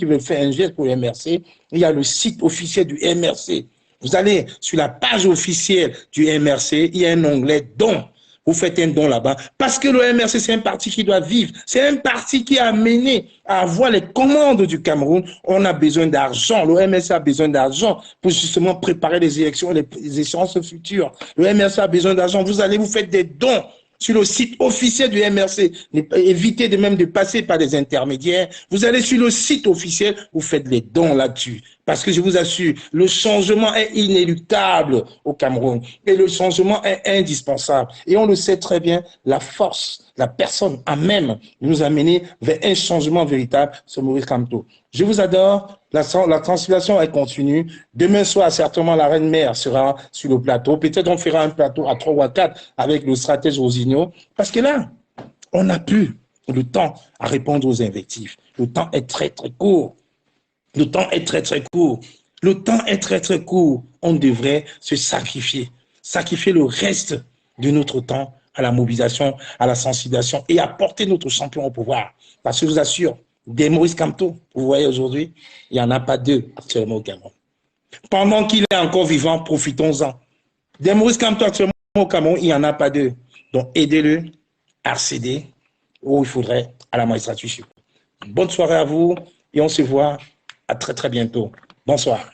veulent faire un geste pour le MRC, il y a le site officiel du MRC. Vous allez sur la page officielle du MRC, il y a un onglet don. Vous faites un don là-bas. Parce que le MRC, c'est un parti qui doit vivre. C'est un parti qui a amené à avoir les commandes du Cameroun. On a besoin d'argent. Le MRC a besoin d'argent pour justement préparer les élections, les échéances futures. Le MRC a besoin d'argent. Vous allez vous faire des dons sur le site officiel du MRC. Évitez de passer par des intermédiaires. Vous allez sur le site officiel, vous faites les dons là-dessus. Parce que je vous assure, le changement est inéluctable au Cameroun. Et le changement est indispensable. Et on le sait très bien, la force, la personne à même de nous amener vers un changement véritable, c'est Maurice Kamto. Je vous adore. La transmission est continue. Demain soir, certainement, la reine-mère sera sur le plateau. Peut-être on fera un plateau à 3 ou à 4 avec le stratège Rosigno. Parce que là, on n'a plus le temps à répondre aux invectives. Le temps est très, très court. Le temps est très, très court. Le temps est très, très court. On devrait se sacrifier. sacrifier le reste de notre temps à la mobilisation, à la sensibilisation et à porter notre champion au pouvoir. Parce que je vous assure, des Maurice Kamto, vous voyez aujourd'hui, il n'y en a pas deux actuellement au Cameroun. Pendant qu'il est encore vivant, profitons-en. Des Maurice Kamto actuellement au Cameroun, il n'y en a pas deux. Donc aidez-le à accéder où il faudrait à la magistrature. Bonne soirée à vous et on se voit à très très bientôt. Bonsoir.